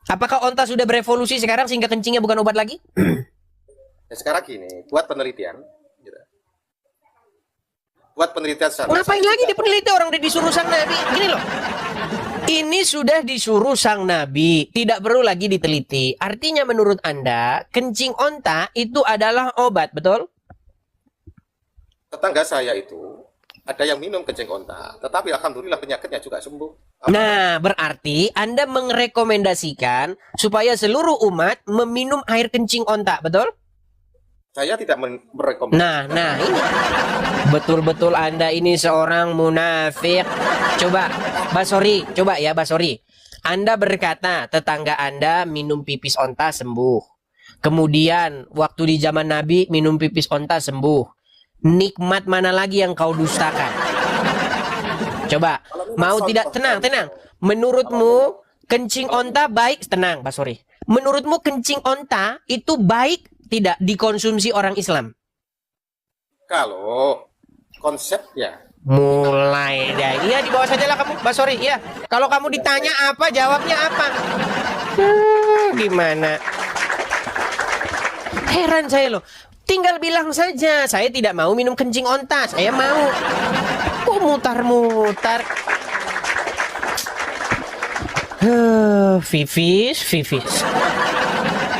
Apakah onta sudah berevolusi sekarang sehingga kencingnya bukan obat lagi? Ya, sekarang gini, buat penelitian, gitu. Buat penelitian sana. Ngapain lagi dia peneliti, orang udah disuruh sang Nabi? Gini loh. Ini sudah disuruh sang Nabi, tidak perlu lagi diteliti. Artinya menurut Anda, kencing onta itu adalah obat, betul? Tetangga saya itu ada yang minum kencing onta, tetapi alhamdulillah penyakitnya juga sembuh. Nah, berarti Anda merekomendasikan supaya seluruh umat meminum air kencing onta, betul? Saya tidak merekomendasikan. Nah, ini betul-betul Anda ini seorang munafik. Coba, Basori, coba ya Basori. Anda berkata tetangga Anda minum pipis onta sembuh. Kemudian waktu di zaman Nabi minum pipis onta sembuh. Nikmat mana lagi yang kau dustakan? Coba, mau tidak tenang. Menurutmu kencing onta baik, tenang Basori. Menurutmu kencing onta itu baik tidak dikonsumsi orang Islam? Kalau konsepnya Mulai deh. Iya, di bawah sajalah kamu, Basori. Iya. Kalau kamu ditanya apa, jawabnya apa? Gimana? Heran saya loh. Tinggal bilang saja, saya tidak mau minum kencing onta. Saya mau. Kok mutar-mutar? Vivis.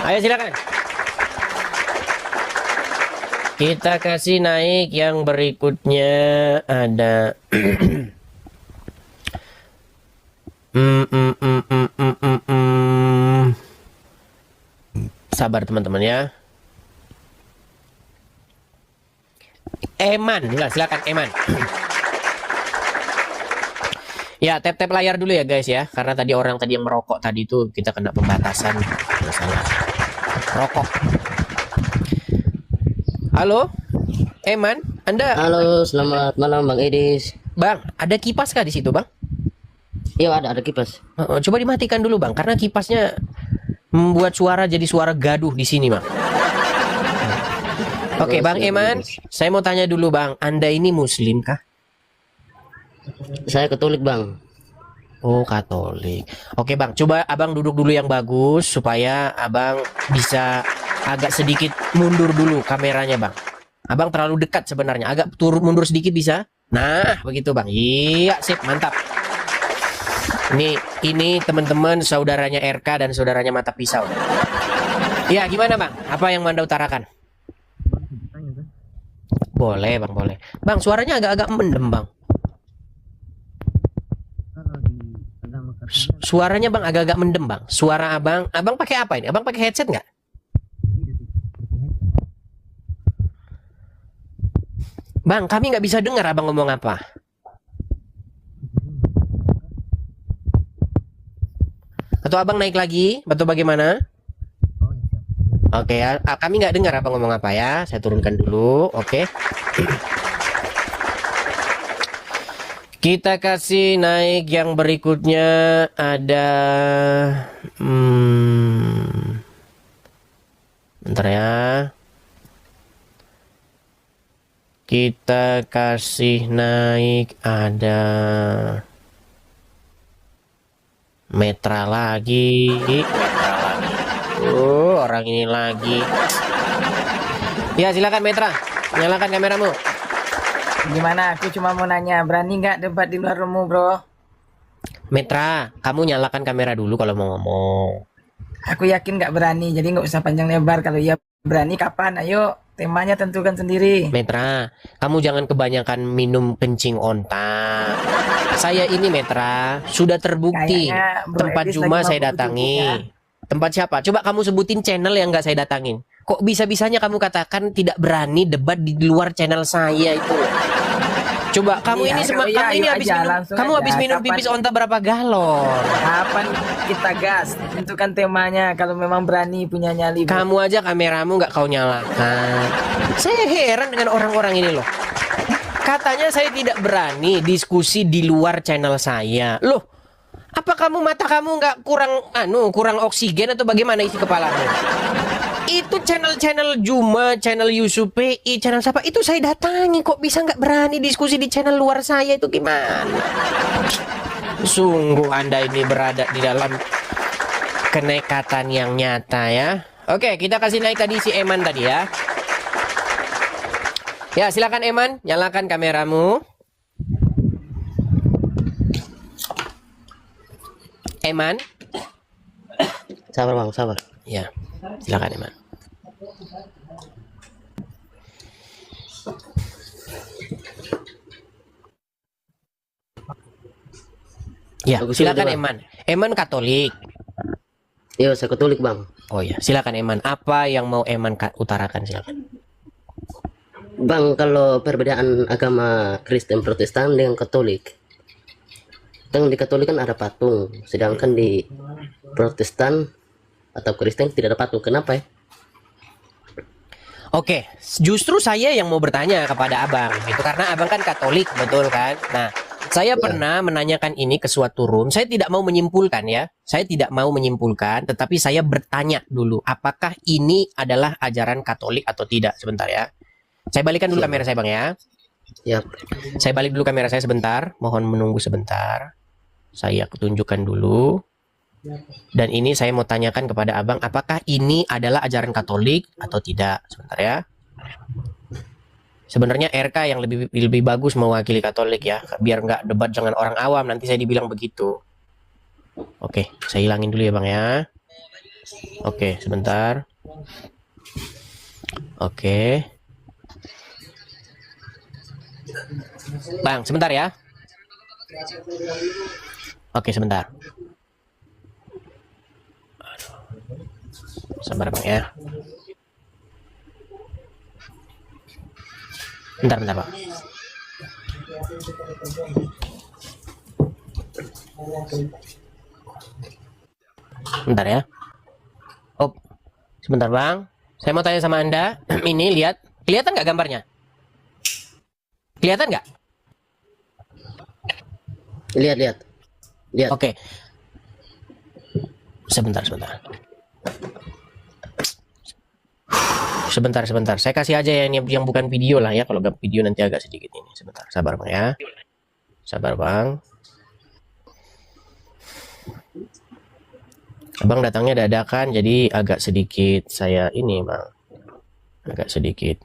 Ayo silakan. Kita kasih naik yang berikutnya ada Sabar teman-teman ya. Eman, silakan Eman. Ya, tap-tap layar dulu ya guys ya, karena tadi orang tadi yang merokok tadi itu kita kena pembatasan masalah rokok. Halo, Eman, Anda? Halo, selamat malam Bang Edis. Bang, ada kipas kah di situ, Bang? Iya, ada kipas. Coba dimatikan dulu, Bang, karena kipasnya membuat suara jadi suara gaduh di sini, Bang. Oke, Bang Eman, saya mau tanya dulu, Bang, Anda ini Muslim kah? Saya Katolik, Bang. Oh, Katolik. Oke, Bang, coba Abang duduk dulu yang bagus supaya Abang bisa agak sedikit mundur dulu kameranya, Bang. Abang terlalu dekat sebenarnya. Agak mundur sedikit bisa? Nah, begitu, Bang. Iya, sip, mantap. Ini teman-teman saudaranya RK dan saudaranya Mata Pisau. Ya, gimana, Bang? Apa yang Anda utarakan? Boleh, Bang, boleh. Bang, suaranya agak-agak mendem, Bang. Suaranya Bang agak-agak mendem, Bang. Suara Abang pakai apa ini? Abang pakai headset nggak? Bang, kami nggak bisa dengar Abang ngomong apa. Atau Abang naik lagi? Atau bagaimana? Oke ya, kami nggak dengar Abang ngomong apa ya. Saya turunkan dulu, oke. Kita kasih naik yang berikutnya ada bentar ya. Kita kasih naik ada Metra lagi. Orang ini lagi. Ya, silakan Metra. Nyalakan kameramu. Gimana? Aku cuma mau nanya, berani nggak debat di luar rumah, bro? Metra, kamu nyalakan kamera dulu kalau mau ngomong. Aku yakin nggak berani, jadi nggak usah panjang lebar. Kalau ya berani, kapan? Ayo, temanya tentukan sendiri. Metra, kamu jangan kebanyakan minum kencing onta. Saya ini Metra, sudah terbukti. Kayaknya Bro Tempat Edis Juma lagi saya mabuk datangi. juga. Tempat siapa? Coba kamu sebutin channel yang nggak saya datangin. Kok bisa-bisanya kamu katakan tidak berani debat di luar channel saya itu? Coba kamu Iya, ini kalau iya, kamu ini ayo habis aja, minum, langsung kamu aja. habis minum Kapan? pipis onta berapa galon? Kapan kita gas? Tentukan temanya. Kalau memang berani punya nyali. Bro. Kamu aja kameramu nggak kau nyalakan. Saya heran dengan orang-orang ini loh. Katanya saya tidak berani diskusi di luar channel saya. Loh, apa mata kamu nggak kurang oksigen atau bagaimana isi kepalamu? Itu channel-channel Juma, channel Yusuf PI, channel siapa itu saya datangi. Kok bisa nggak berani diskusi di channel luar saya itu gimana? Sungguh Anda ini berada di dalam kenekatan yang nyata ya. Oke, kita kasih naik tadi si Eman tadi ya. Ya, silakan Eman, nyalakan kameramu. Eman. Sabar bang, sabar. Ya, silakan Eman. Ya, Bagus silakan dulu, Bang. Eman. Eman Katolik. Iya, saya Katolik bang. Oh ya, silakan Eman. Apa yang mau Eman utarakan, silakan. Bang, kalau perbedaan agama Kristen Protestan dengan Katolik, kan di Katolik kan ada patung, sedangkan di Protestan atau Kristen tidak ada patung. Kenapa ya? Oke, justru saya yang mau bertanya kepada Abang, gitu karena Abang kan Katolik, betul kan? Nah, saya pernah menanyakan ini ke suatu room. Saya tidak mau menyimpulkan ya. Saya tidak mau menyimpulkan, tetapi saya bertanya dulu, apakah ini adalah ajaran Katolik atau tidak? Sebentar ya. Saya balikan dulu kamera saya, Bang ya. Ya, Saya balik dulu kamera saya sebentar. Mohon menunggu sebentar. Saya tunjukkan dulu. Dan ini saya mau tanyakan kepada Abang, apakah ini adalah ajaran Katolik atau tidak? Sebentar ya. Sebenarnya RK yang lebih bagus mewakili Katolik ya, biar nggak debat dengan orang awam. Nanti saya dibilang begitu. Oke, saya hilangin dulu ya Bang ya. Oke, sebentar. Oke. Bang, sebentar ya. Oke, sebentar. Sabar Bang ya. Bentar, Bang. Bentar ya. Oh, sebentar Bang. Saya mau tanya sama Anda. Ini lihat. Kelihatan nggak gambarnya? Kelihatan nggak? lihat. Lihat. Oke. Sebentar. Sebentar. Saya kasih aja yang bukan video lah ya. Kalau nggak video nanti agak sedikit ini. Sebentar, sabar Bang ya. Sabar Bang. Abang datangnya dadakan, jadi agak sedikit saya ini Bang. Agak sedikit.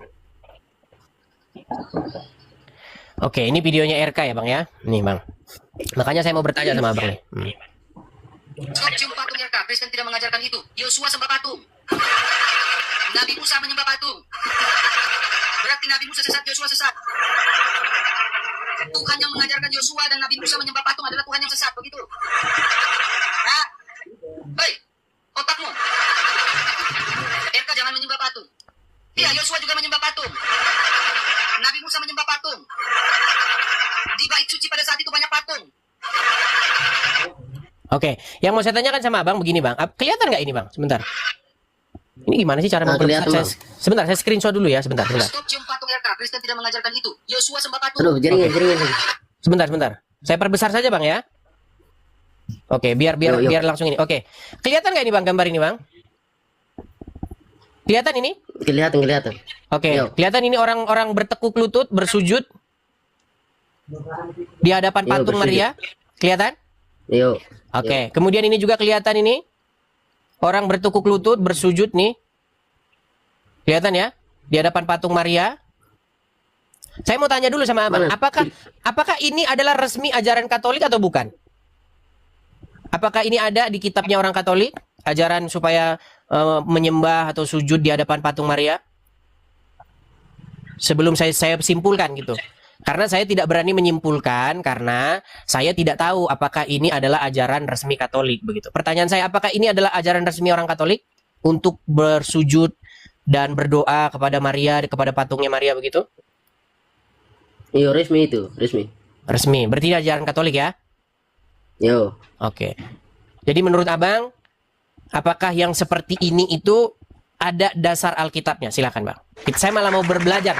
Oke, ini videonya RK ya Bang ya. Nih Bang. Makanya saya mau bertanya sama Abang nih. Stop cium patung RK, Kristen tidak mengajarkan itu. Yosua sembah patung. Nabi Musa menyembah patung. Berarti Nabi Musa sesat, Yosua sesat. Tuhan yang mengajarkan Yosua dan Nabi Musa menyembah patung adalah Tuhan yang sesat, begitu? Nah, hei, otakmu. RK jangan menyembah patung. Iya, Yosua juga menyembah patung. Nabi Musa menyembah patung. Di bait suci pada saat itu banyak patung. Oke, yang mau saya tanyakan sama Abang begini Bang. Kelihatan nggak ini Bang? Sebentar. Ini gimana sih cara kelihatan, Bang. Sebentar, saya screenshot dulu ya, sebentar. Stop cium patung RK, Kristen tidak mengajarkan itu. Yosua sembah patung. Aduh, jaringan. Sebentar. Saya perbesar saja Bang ya. Oke, biar Yo. langsung ini. Oke. Kelihatan nggak ini Bang gambar ini Bang? Kelihatan ini? Kelihatan. Oke, Yo. kelihatan ini orang-orang bertekuk lutut, bersujud di hadapan Yo, patung bersujud. Maria. Kelihatan? Yo. Oke, kemudian ini juga kelihatan ini. Orang bertekuk lutut, bersujud nih. Kelihatan ya? Di hadapan patung Maria. Saya mau tanya dulu sama Abang, Mana? apakah ini adalah resmi ajaran Katolik atau bukan? Apakah ini ada di kitabnya orang Katolik? Ajaran supaya menyembah atau sujud di hadapan patung Maria? Sebelum saya simpulkan gitu. Karena saya tidak berani menyimpulkan karena saya tidak tahu apakah ini adalah ajaran resmi Katolik begitu. Pertanyaan saya, apakah ini adalah ajaran resmi orang Katolik untuk bersujud dan berdoa kepada Maria, kepada patungnya Maria begitu? Yo, resmi itu, resmi. Resmi. Berarti ini ajaran Katolik ya? Yo. Oke. Jadi menurut Abang, apakah yang seperti ini itu ada dasar Alkitabnya? Silakan Bang. Saya malah mau belajar.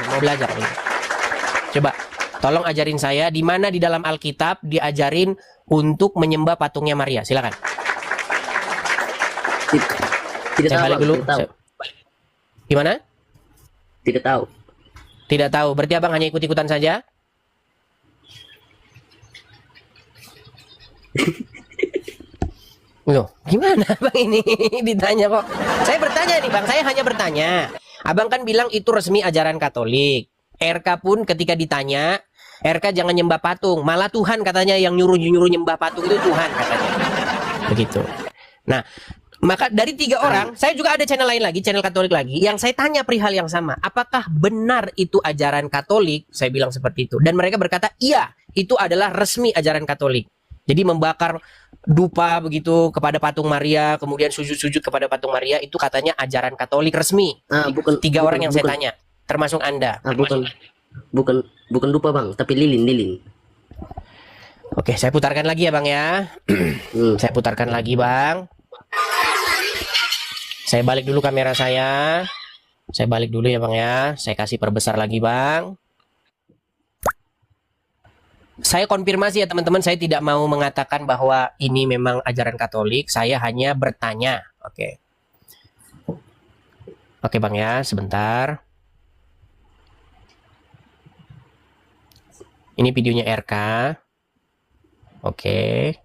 Coba, tolong ajarin saya di mana di dalam Alkitab diajarin untuk menyembah patungnya Maria. Silakan. Tidak Saya tahu, balik Bang. dulu. Tidak tahu. Gimana? Tidak tahu. Tidak tahu. Berarti Abang hanya ikut-ikutan saja? Loh, gimana bang ini ditanya kok? Saya bertanya nih bang, saya hanya bertanya. Abang kan bilang itu resmi ajaran Katolik. RK pun ketika ditanya, RK jangan nyembah patung. Malah Tuhan katanya yang nyuruh nyembah patung itu Tuhan katanya. Begitu. Nah, maka dari 3 orang, saya juga ada channel lain lagi, channel Katolik lagi, yang saya tanya perihal yang sama. Apakah benar itu ajaran Katolik? Saya bilang seperti itu. Dan mereka berkata, iya, itu adalah resmi ajaran Katolik. Jadi membakar dupa begitu kepada patung Maria, kemudian sujud-sujud kepada patung Maria, itu katanya ajaran Katolik resmi. Bukan 3 orang yang bukan. saya tanya, termasuk Anda. Bukan dupa bang, tapi lilin. Oke, saya putarkan lagi ya bang ya. Saya putarkan lagi bang. Saya balik dulu kamera saya. Saya balik dulu ya bang ya. Saya kasih perbesar lagi bang. Saya konfirmasi ya teman-teman, saya tidak mau mengatakan bahwa ini memang ajaran Katolik. Saya hanya bertanya. Oke. Oke bang ya, sebentar. Ini videonya RK. Oke.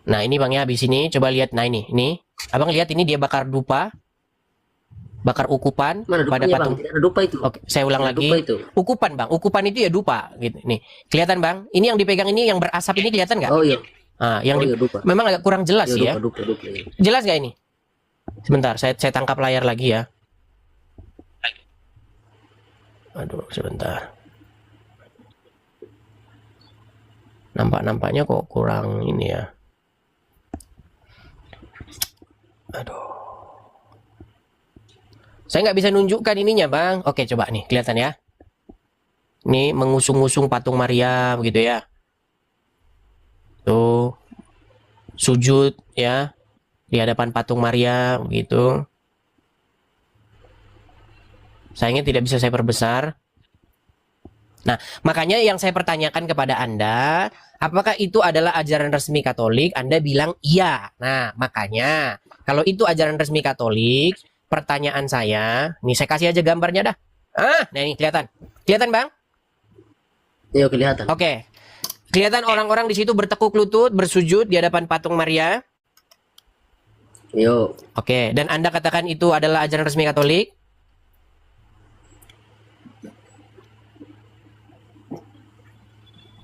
Nah ini bang ya, habis ini coba lihat. Nah ini abang lihat ini dia bakar dupa, bakar ukupan Mana pada dupanya patung. bang? Tidak ada dupa itu. Oke, saya ulang Tidak ada lagi. dupa itu. Ukupan bang, ukupan itu ya dupa gitu. Nih kelihatan bang, ini yang dipegang ini yang berasap ini kelihatan nggak? Oh iya. Yang iya, dupa. memang agak kurang jelas sih ya. Dupa, iya. Jelas nggak ini? Sebentar, saya tangkap layar lagi ya. Aduh, sebentar. Nampaknya kok kurang ini ya. Aduh. Saya nggak bisa nunjukkan ininya bang. Oke coba nih kelihatan ya. Ini mengusung-usung patung Maria begitu ya. Tuh. Sujud ya. Di hadapan patung Maria begitu. Sayangnya tidak bisa saya perbesar. Nah, makanya yang saya pertanyakan kepada Anda, apakah itu adalah ajaran resmi Katolik? Anda bilang iya. Nah, makanya kalau itu ajaran resmi Katolik, pertanyaan saya, nih saya kasih aja gambarnya dah. Nah ini kelihatan. Kelihatan, Bang? Iya, kelihatan. Oke. Kelihatan orang-orang di situ bertekuk lutut, bersujud di hadapan patung Maria. Yo. Oke, dan Anda katakan itu adalah ajaran resmi Katolik?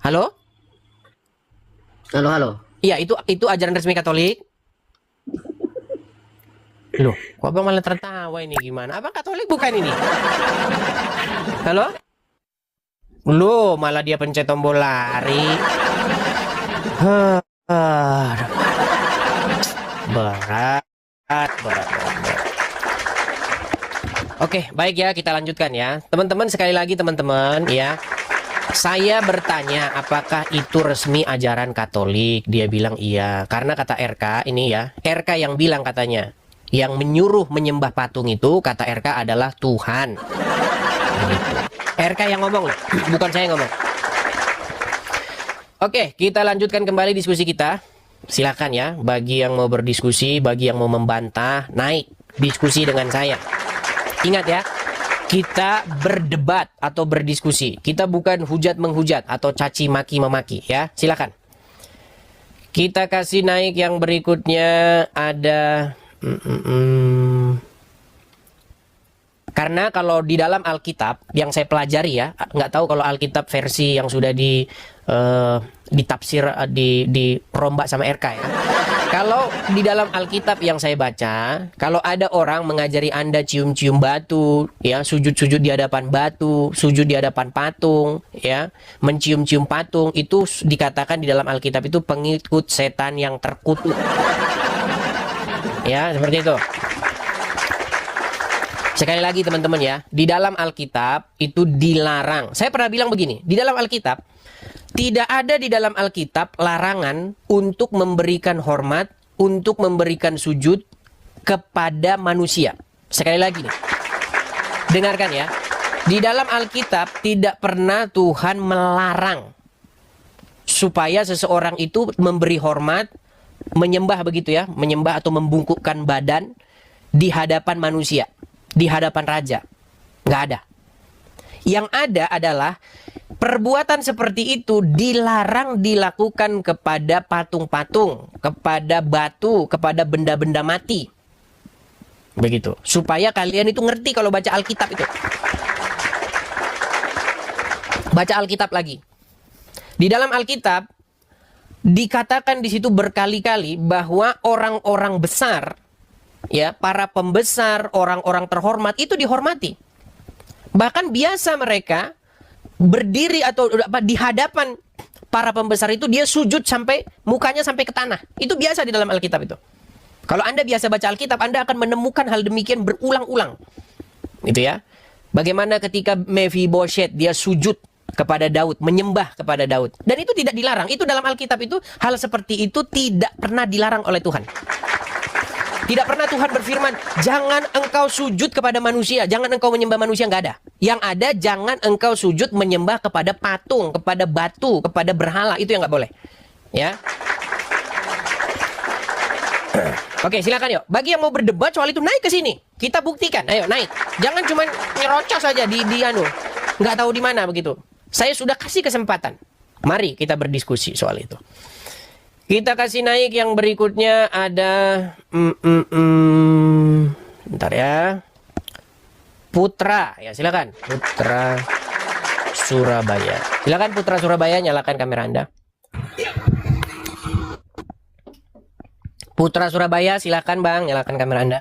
Halo? Halo. Iya, itu ajaran resmi Katolik. Loh, kok abang malah tertawa ini gimana? Abang Katolik bukan ini? Halo? Loh, malah dia pencet tombol lari. Berat. Oke, baik ya, kita lanjutkan ya. Teman-teman, sekali lagi teman-teman ya. Saya bertanya apakah itu resmi ajaran Katolik. Dia bilang iya. Karena kata RK ini ya, RK yang bilang katanya, yang menyuruh menyembah patung itu kata RK adalah Tuhan. Begitu. RK yang ngomong loh, bukan saya ngomong. Oke, kita lanjutkan kembali diskusi kita. Silakan ya, bagi yang mau berdiskusi, bagi yang mau membantah, naik diskusi dengan saya. Ingat ya, kita berdebat atau berdiskusi. Kita bukan hujat menghujat atau caci maki memaki ya. Silakan. Kita kasih naik yang berikutnya ada karena kalau di dalam Alkitab yang saya pelajari ya, nggak tahu kalau Alkitab versi yang sudah ditafsir diperombak sama RK ya. Kalau di dalam Alkitab yang saya baca, kalau ada orang mengajari Anda cium-cium batu, ya, sujud-sujud di hadapan batu, sujud di hadapan patung, ya, mencium-cium patung, itu dikatakan di dalam Alkitab itu pengikut setan yang terkutuk. Ya, seperti itu. Sekali lagi teman-teman ya, di dalam Alkitab itu dilarang. Saya pernah bilang begini, di dalam Alkitab tidak ada di dalam Alkitab larangan untuk memberikan hormat, untuk memberikan sujud kepada manusia. Sekali lagi nih, dengarkan ya. Di dalam Alkitab tidak pernah Tuhan melarang supaya seseorang itu memberi hormat, menyembah begitu ya, menyembah atau membungkukkan badan di hadapan manusia, di hadapan raja. Nggak ada. Yang ada adalah perbuatan seperti itu dilarang dilakukan kepada patung-patung, kepada batu, kepada benda-benda mati. Begitu. Supaya kalian itu ngerti kalau baca Alkitab itu. Baca Alkitab lagi. Di dalam Alkitab dikatakan di situ berkali-kali bahwa orang-orang besar, ya, para pembesar, orang-orang terhormat itu dihormati. Bahkan biasa mereka berdiri atau di hadapan para pembesar itu dia sujud sampai mukanya sampai ke tanah. Itu biasa di dalam Alkitab itu. Kalau Anda biasa baca Alkitab, Anda akan menemukan hal demikian berulang-ulang. Gitu ya. Bagaimana ketika Mephibosheth dia sujud kepada Daud, menyembah kepada Daud. Dan itu tidak dilarang. Itu dalam Alkitab itu, hal seperti itu tidak pernah dilarang oleh Tuhan. Tidak pernah Tuhan berfirman, jangan engkau sujud kepada manusia, jangan engkau menyembah manusia, nggak ada. Yang ada, jangan engkau sujud menyembah kepada patung, kepada batu, kepada berhala, itu yang nggak boleh. Ya. Oke, silakan yuk. Bagi yang mau berdebat soal itu, naik ke sini. Kita buktikan. Ayo, naik. Jangan cuma nyerocos saja di anu. Nggak tahu di mana begitu. Saya sudah kasih kesempatan. Mari kita berdiskusi soal itu. Kita kasih naik yang berikutnya ada... bentar ya. Putra. Ya, silakan. Putra Surabaya. Silakan Putra Surabaya, nyalakan kamera Anda. Putra Surabaya, silakan Bang, nyalakan kamera Anda.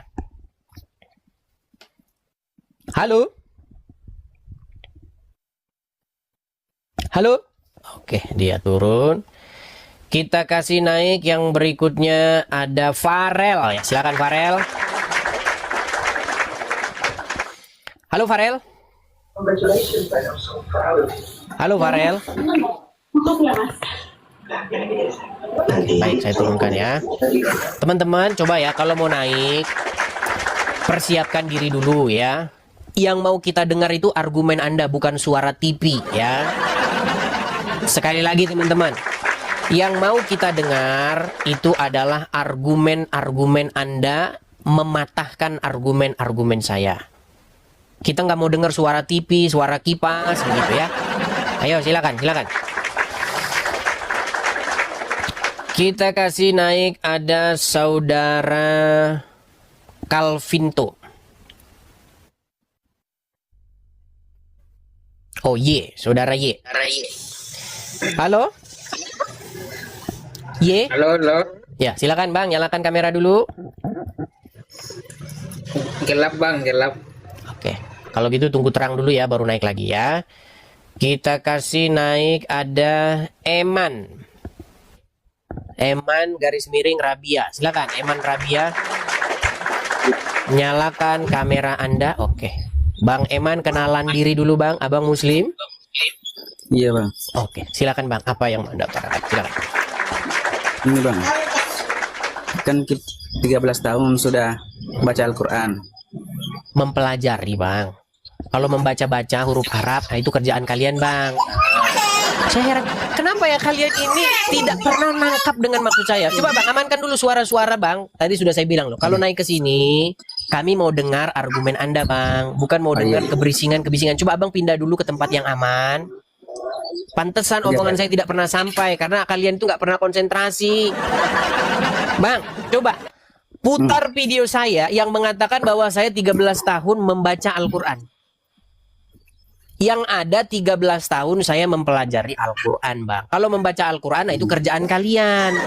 Halo? Halo? Oke, dia turun. Kita kasih naik yang berikutnya ada Farel. Ya, silakan Farel. Halo Farel? Halo Farel? Baik, saya turunkan ya. Teman-teman, coba ya kalau mau naik, persiapkan diri dulu ya. Yang mau kita dengar itu argumen Anda, bukan suara TV ya. Sekali lagi teman-teman, yang mau kita dengar itu adalah argumen-argumen Anda mematahkan argumen-argumen saya. Kita nggak mau dengar suara TV, suara kipas begitu ya. Ayo silakan, silakan. Kita kasih naik ada saudara Calvinto. Oh Y, saudara Y. Halo? Y? Halo, halo. Ya, silakan Bang, nyalakan kamera dulu. Gelap bang, gelap. Oke, kalau gitu tunggu terang dulu ya, baru naik lagi ya. Kita kasih naik ada Eman. Eman garis miring Rabia. Silakan Eman Rabia. Nyalakan kamera Anda. Oke. Bang Eman, kenalan diri dulu Bang. Abang Muslim? Iya bang. Oke, silakan Bang. Apa yang Anda utarakan? Silakan. Ini bang. Kan 13 tahun sudah baca Al-Quran. Mempelajari Bang. Kalau membaca-baca huruf Arab, nah itu kerjaan kalian Bang. Saya heran, kenapa ya kalian ini tidak pernah nangkap dengan maksud saya? Coba Bang, amankan dulu suara-suara Bang. Tadi sudah saya bilang loh, kalau naik ke sini, kami mau dengar argumen Anda Bang. Bukan mau dengar kebisingan-kebisingan. Coba Abang pindah dulu ke tempat yang aman. Pantesan omongan saya tidak pernah sampai, karena kalian itu nggak pernah konsentrasi. Bang, coba putar video saya yang mengatakan bahwa saya 13 tahun membaca Al-Quran. Yang ada 13 tahun saya mempelajari Al-Quran Bang. Kalau membaca Al-Quran, nah itu kerjaan kalian.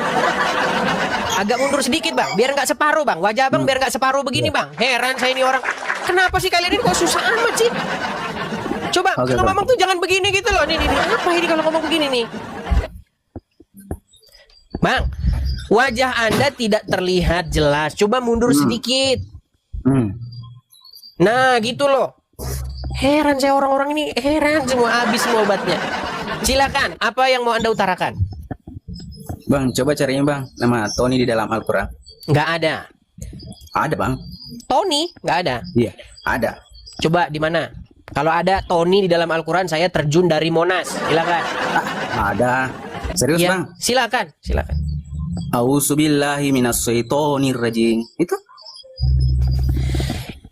Agak mundur sedikit Bang, biar nggak separuh Bang. Wajah Bang biar nggak separuh begini Bang. Heran saya ini orang. Kenapa sih kalian ini kok susah amat sih? Coba kalau ngomong tuh jangan begini gitu loh. Nih, apa ini kalau ngomong begini nih? Bang, wajah Anda tidak terlihat jelas. Coba mundur sedikit. Nah, gitu loh. Heran saya orang-orang ini, heran semua, habis semua obatnya. Silakan, apa yang mau Anda utarakan? Bang, coba cariin bang nama Tony di dalam Al-Quran. Nggak ada. Ada bang. Tony? Nggak ada. Iya, ada. Coba di mana? Kalau ada Tony di dalam Al-Quran, saya terjun dari Monas. Silakan. Ada. Serius Ya, bang? silakan, silakan. A'udzubillahi minasyaitonir rajim. Itu?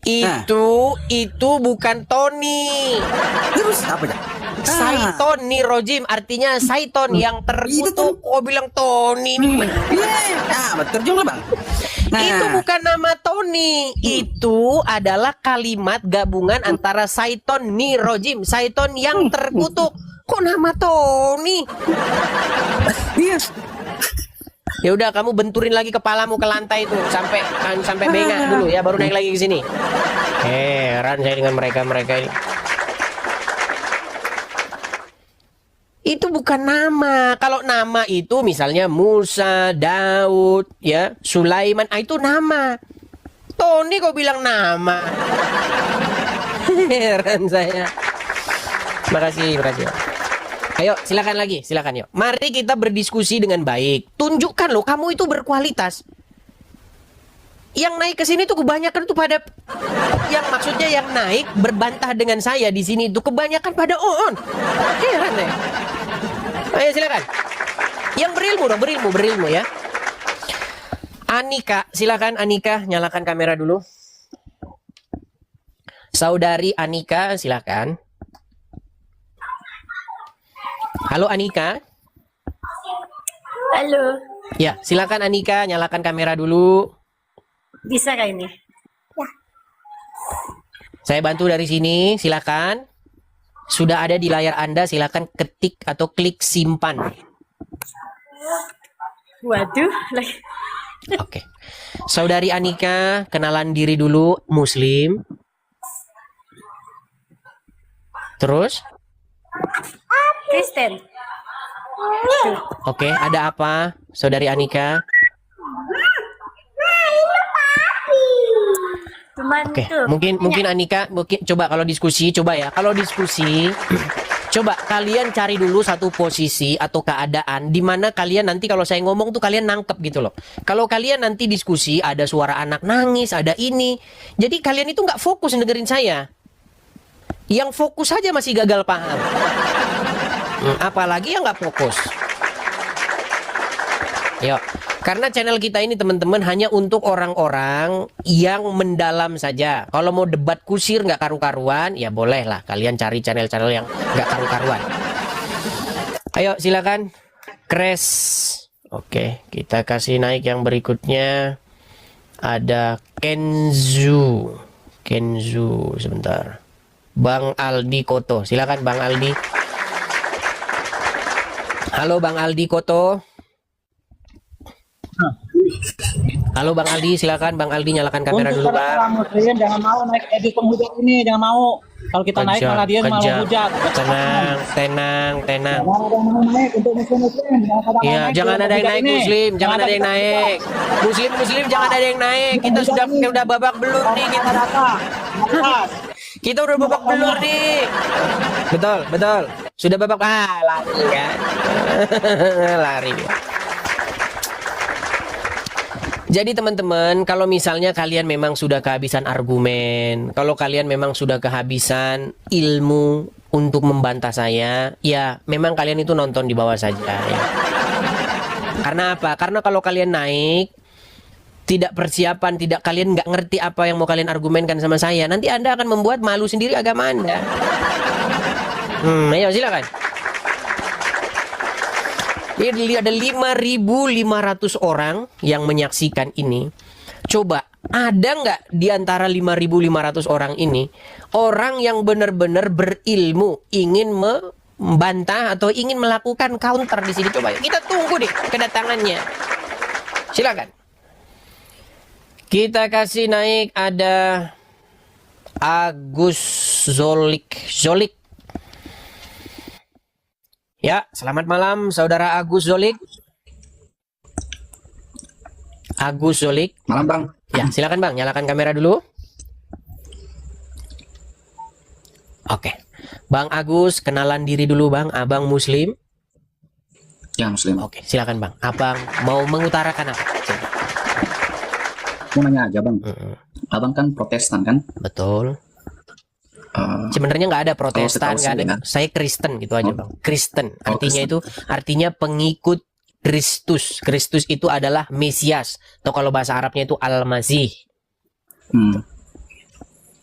Itu bukan Tony. Terus apa ya? Saiton nih Rojim, artinya Saiton yang terkutuk. Kok bilang Tony nih? Betul juga bang. Itu bukan nama Tony. Itu adalah kalimat gabungan antara Saiton nih Rojim, Saiton yang terkutuk. Kok nama Tony? Iya. Ya udah, kamu benturin lagi kepalamu ke lantai itu sampai bengak dulu ya, baru naik lagi ke sini. Heran saya dengan mereka ini. Itu bukan nama. Kalau nama itu misalnya Musa, Daud, ya, Sulaiman, itu nama. Tony kok bilang nama? Heran saya. Makasih. Ayo, silakan yuk. Mari kita berdiskusi dengan baik. Tunjukkan loh, kamu itu berkualitas. Yang naik ke sini tuh kebanyakan tuh pada, yang maksudnya yang naik berbantah dengan saya di sini itu kebanyakan pada Oon. Heran deh. Ayo silakan. Yang berilmu dong, berilmu ya. Anika, silakan Anika, nyalakan kamera dulu. Saudari Anika, silakan. Halo Anika. Halo, Ya, silakan Anika, nyalakan kamera dulu. bisa kah ini? Saya bantu dari sini, silakan. Sudah ada di layar Anda, silakan ketik atau klik simpan. Waduh, Oke. Saudari Anika, kenalan diri dulu, Muslim. Terus? Kristen. Oke, ada apa, Saudari Anika? Teman Oke, tuh. mungkin Anika, coba kalau diskusi, coba kalian cari dulu satu posisi atau keadaan di mana kalian nanti kalau saya ngomong tuh kalian nangkep gitu loh. Kalau kalian nanti diskusi ada suara anak nangis, ada ini, jadi kalian itu nggak fokus dengerin saya. Yang fokus saja masih gagal paham. Apalagi yang nggak fokus. Yuk. Karena channel kita ini teman-teman hanya untuk orang-orang yang mendalam saja. Kalau mau debat kusir nggak karu-karuan, ya bolehlah kalian cari channel-channel yang nggak karu-karuan. Ayo silakan, Crash. Oke, kita kasih naik yang berikutnya. Ada Kenzu sebentar. Bang Aldi Koto, silakan Bang Aldi. Halo Bang Aldi Koto. Halo Bang Aldi, silakan Bang Aldi, nyalakan kamera dulu Bang. Muslim jangan mau naik edit penghujat ini, jangan mau. Kalau kita naik malah dia malah hujat. Tenang. Naik untuk muslim. Iya, jangan ada yang naik Muslim, jangan ada yang naik. Muslim jangan ada yang naik. Kita sudah babak belur nih kita. Kita udah babak belur nih. Betul. Sudah babak lari kan. Lari. Jadi teman-teman, kalau misalnya kalian memang sudah kehabisan argumen, kalau kalian memang sudah kehabisan ilmu untuk membantah saya, ya memang kalian itu nonton di bawah saja ya. Karena apa? Karena kalau kalian naik, tidak persiapan, kalian nggak ngerti apa yang mau kalian argumenkan sama saya, nanti Anda akan membuat malu sendiri agama Anda. Ayo silakan. Ini ada 5.500 orang yang menyaksikan ini. Coba, ada nggak di antara 5.500 orang ini orang yang benar-benar berilmu ingin membantah atau ingin melakukan counter di sini? Coba, kita tunggu deh kedatangannya. Silakan. Kita kasih naik, ada Agus Zolik. Ya, selamat malam Saudara Agus Zolik. Malam bang. Ya, silakan Bang, nyalakan kamera dulu. Oke. Bang Agus, kenalan diri dulu Bang, Abang Muslim. Ya Muslim. Oke, silakan Bang. Abang mau mengutarakan apa? Silakan. Mau nanya aja bang. Abang kan Protestan kan? Betul. Sebenarnya nggak ada Protestan, nggak ada. Kan? Saya Kristen gitu aja Bang. Kristen, artinya pengikut Kristus. Kristus itu adalah Mesias, atau kalau bahasa Arabnya itu Al-Masih.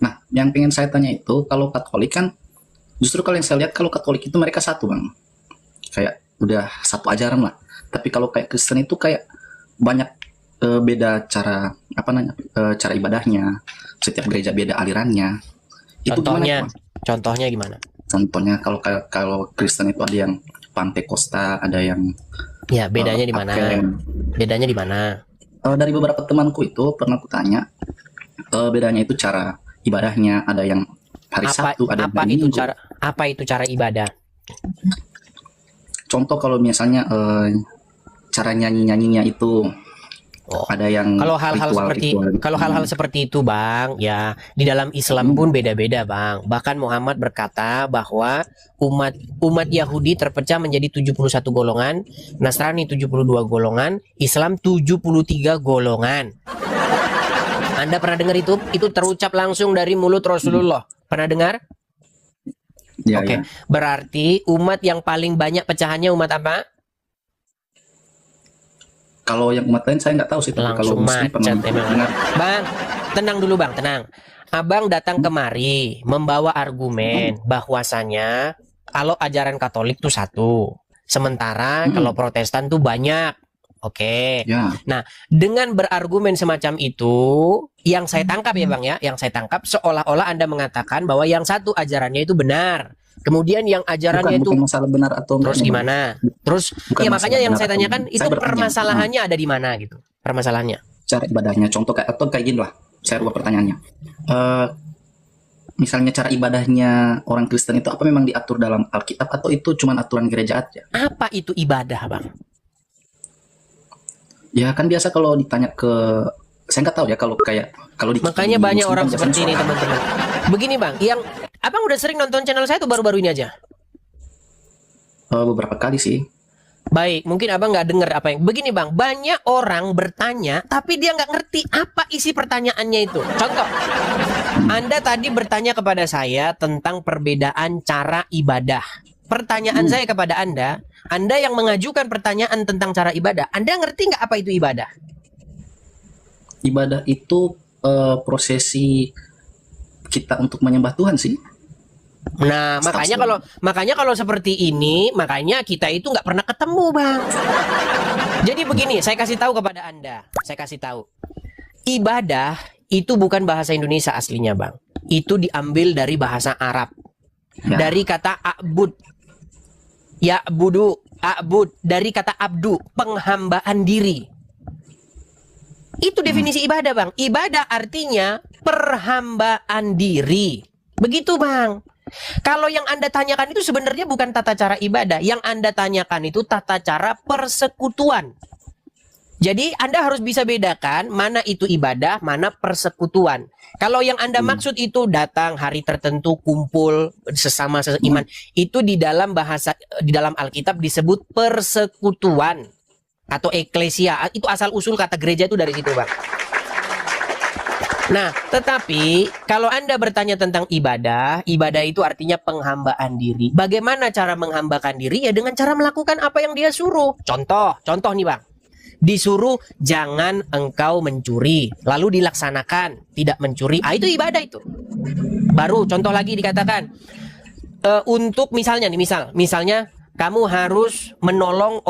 Nah, yang pengen saya tanya itu, kalau Katolik kan, justru kalau yang saya lihat, kalau Katolik itu mereka satu, Bang. Kayak udah satu ajaran lah. Tapi kalau kayak Kristen itu kayak banyak beda cara, cara ibadahnya. Setiap gereja beda alirannya. Itu Contohnya, gimana, Bang? contohnya gimana? Contohnya kalau Kristen itu ada yang Pantekosta, ada yang Ya, bedanya di mana? Advent. Bedanya di mana? Dari beberapa temanku itu pernah kutanya, bedanya itu cara ibadahnya, ada yang hari Sabtu, ada yang hari Minggu. Apa itu cara ibadah? Contoh kalau misalnya cara nyanyi-nyanyinya itu ada yang Kalau hal-hal seperti itu, Bang, ya di dalam Islam pun beda-beda, Bang. Bahkan Muhammad berkata bahwa umat Yahudi terpecah menjadi 71 golongan, Nasrani 72 golongan, Islam 73 golongan. Anda pernah dengar itu? Itu terucap langsung dari mulut Rasulullah. Pernah dengar? ya, Oke. ya. Berarti umat yang paling banyak pecahannya umat apa? Kalau yang umat lain saya nggak tahu sih, tapi kalau Langsung Muslim pernah macet emang. dengar. Bang, tenang dulu, Bang, tenang. Abang datang kemari membawa argumen bahwasanya kalau ajaran Katolik tuh satu, sementara kalau Protestan tuh banyak. Oke. Ya, Nah, dengan berargumen semacam itu, yang saya tangkap ya, Bang, ya, yang saya tangkap seolah-olah Anda mengatakan bahwa yang satu ajarannya itu benar. Kemudian yang ajarannya bukan masalah benar atau terus enggak. gimana? Terus Bukan ya makanya masalah yang benar saya atau tanyakan enggak. itu Saya bertanya. permasalahannya ada di mana gitu. Permasalahannya. Cara ibadahnya, contoh kayak gini lah. Saya rubah pertanyaannya. Misalnya cara ibadahnya orang Kristen itu apa memang diatur dalam Alkitab atau itu cuma aturan gereja aja? Apa itu ibadah, Bang? Ya kan biasa kalau ditanya ke, saya nggak tahu ya kalau di Makanya banyak Muslim orang kan seperti ini, biasanya teman-teman. Begini, Bang, yang Abang udah sering nonton channel saya tuh baru-baru ini aja. beberapa kali sih. Baik, mungkin Abang nggak dengar apa yang begini, Bang. Banyak orang bertanya tapi dia nggak ngerti apa isi pertanyaannya itu. Contoh, Anda tadi bertanya kepada saya tentang perbedaan cara ibadah. Pertanyaan saya kepada Anda yang mengajukan pertanyaan tentang cara ibadah, Anda ngerti nggak apa itu ibadah? Ibadah itu prosesi kita untuk menyembah Tuhan sih. Nah, makanya kalau seperti ini, makanya kita itu nggak pernah ketemu, Bang. Jadi begini, saya kasih tahu kepada Anda, saya kasih tahu. Ibadah itu bukan bahasa Indonesia aslinya, Bang. Itu diambil dari bahasa Arab. Ya. Dari kata abud. Abud, dari kata abdu, penghambaan diri. Itu definisi ibadah, Bang. Ibadah artinya perhambaan diri. Begitu, Bang. Kalau yang Anda tanyakan itu sebenarnya bukan tata cara ibadah. Yang Anda tanyakan itu tata cara persekutuan. Jadi Anda harus bisa bedakan mana itu ibadah, mana persekutuan. Kalau yang Anda maksud itu datang hari tertentu, kumpul sesama seiman, itu di dalam Alkitab disebut persekutuan atau eklesia. Itu asal usul kata gereja itu dari situ, Bang. Nah, tetapi kalau Anda bertanya tentang ibadah itu artinya penghambaan diri. Bagaimana cara menghambakan diri? Ya dengan cara melakukan apa yang dia suruh. Contoh nih, Bang. Disuruh jangan engkau mencuri, lalu dilaksanakan tidak mencuri. Itu ibadah itu. Baru contoh lagi dikatakan untuk misalnya kamu harus menolong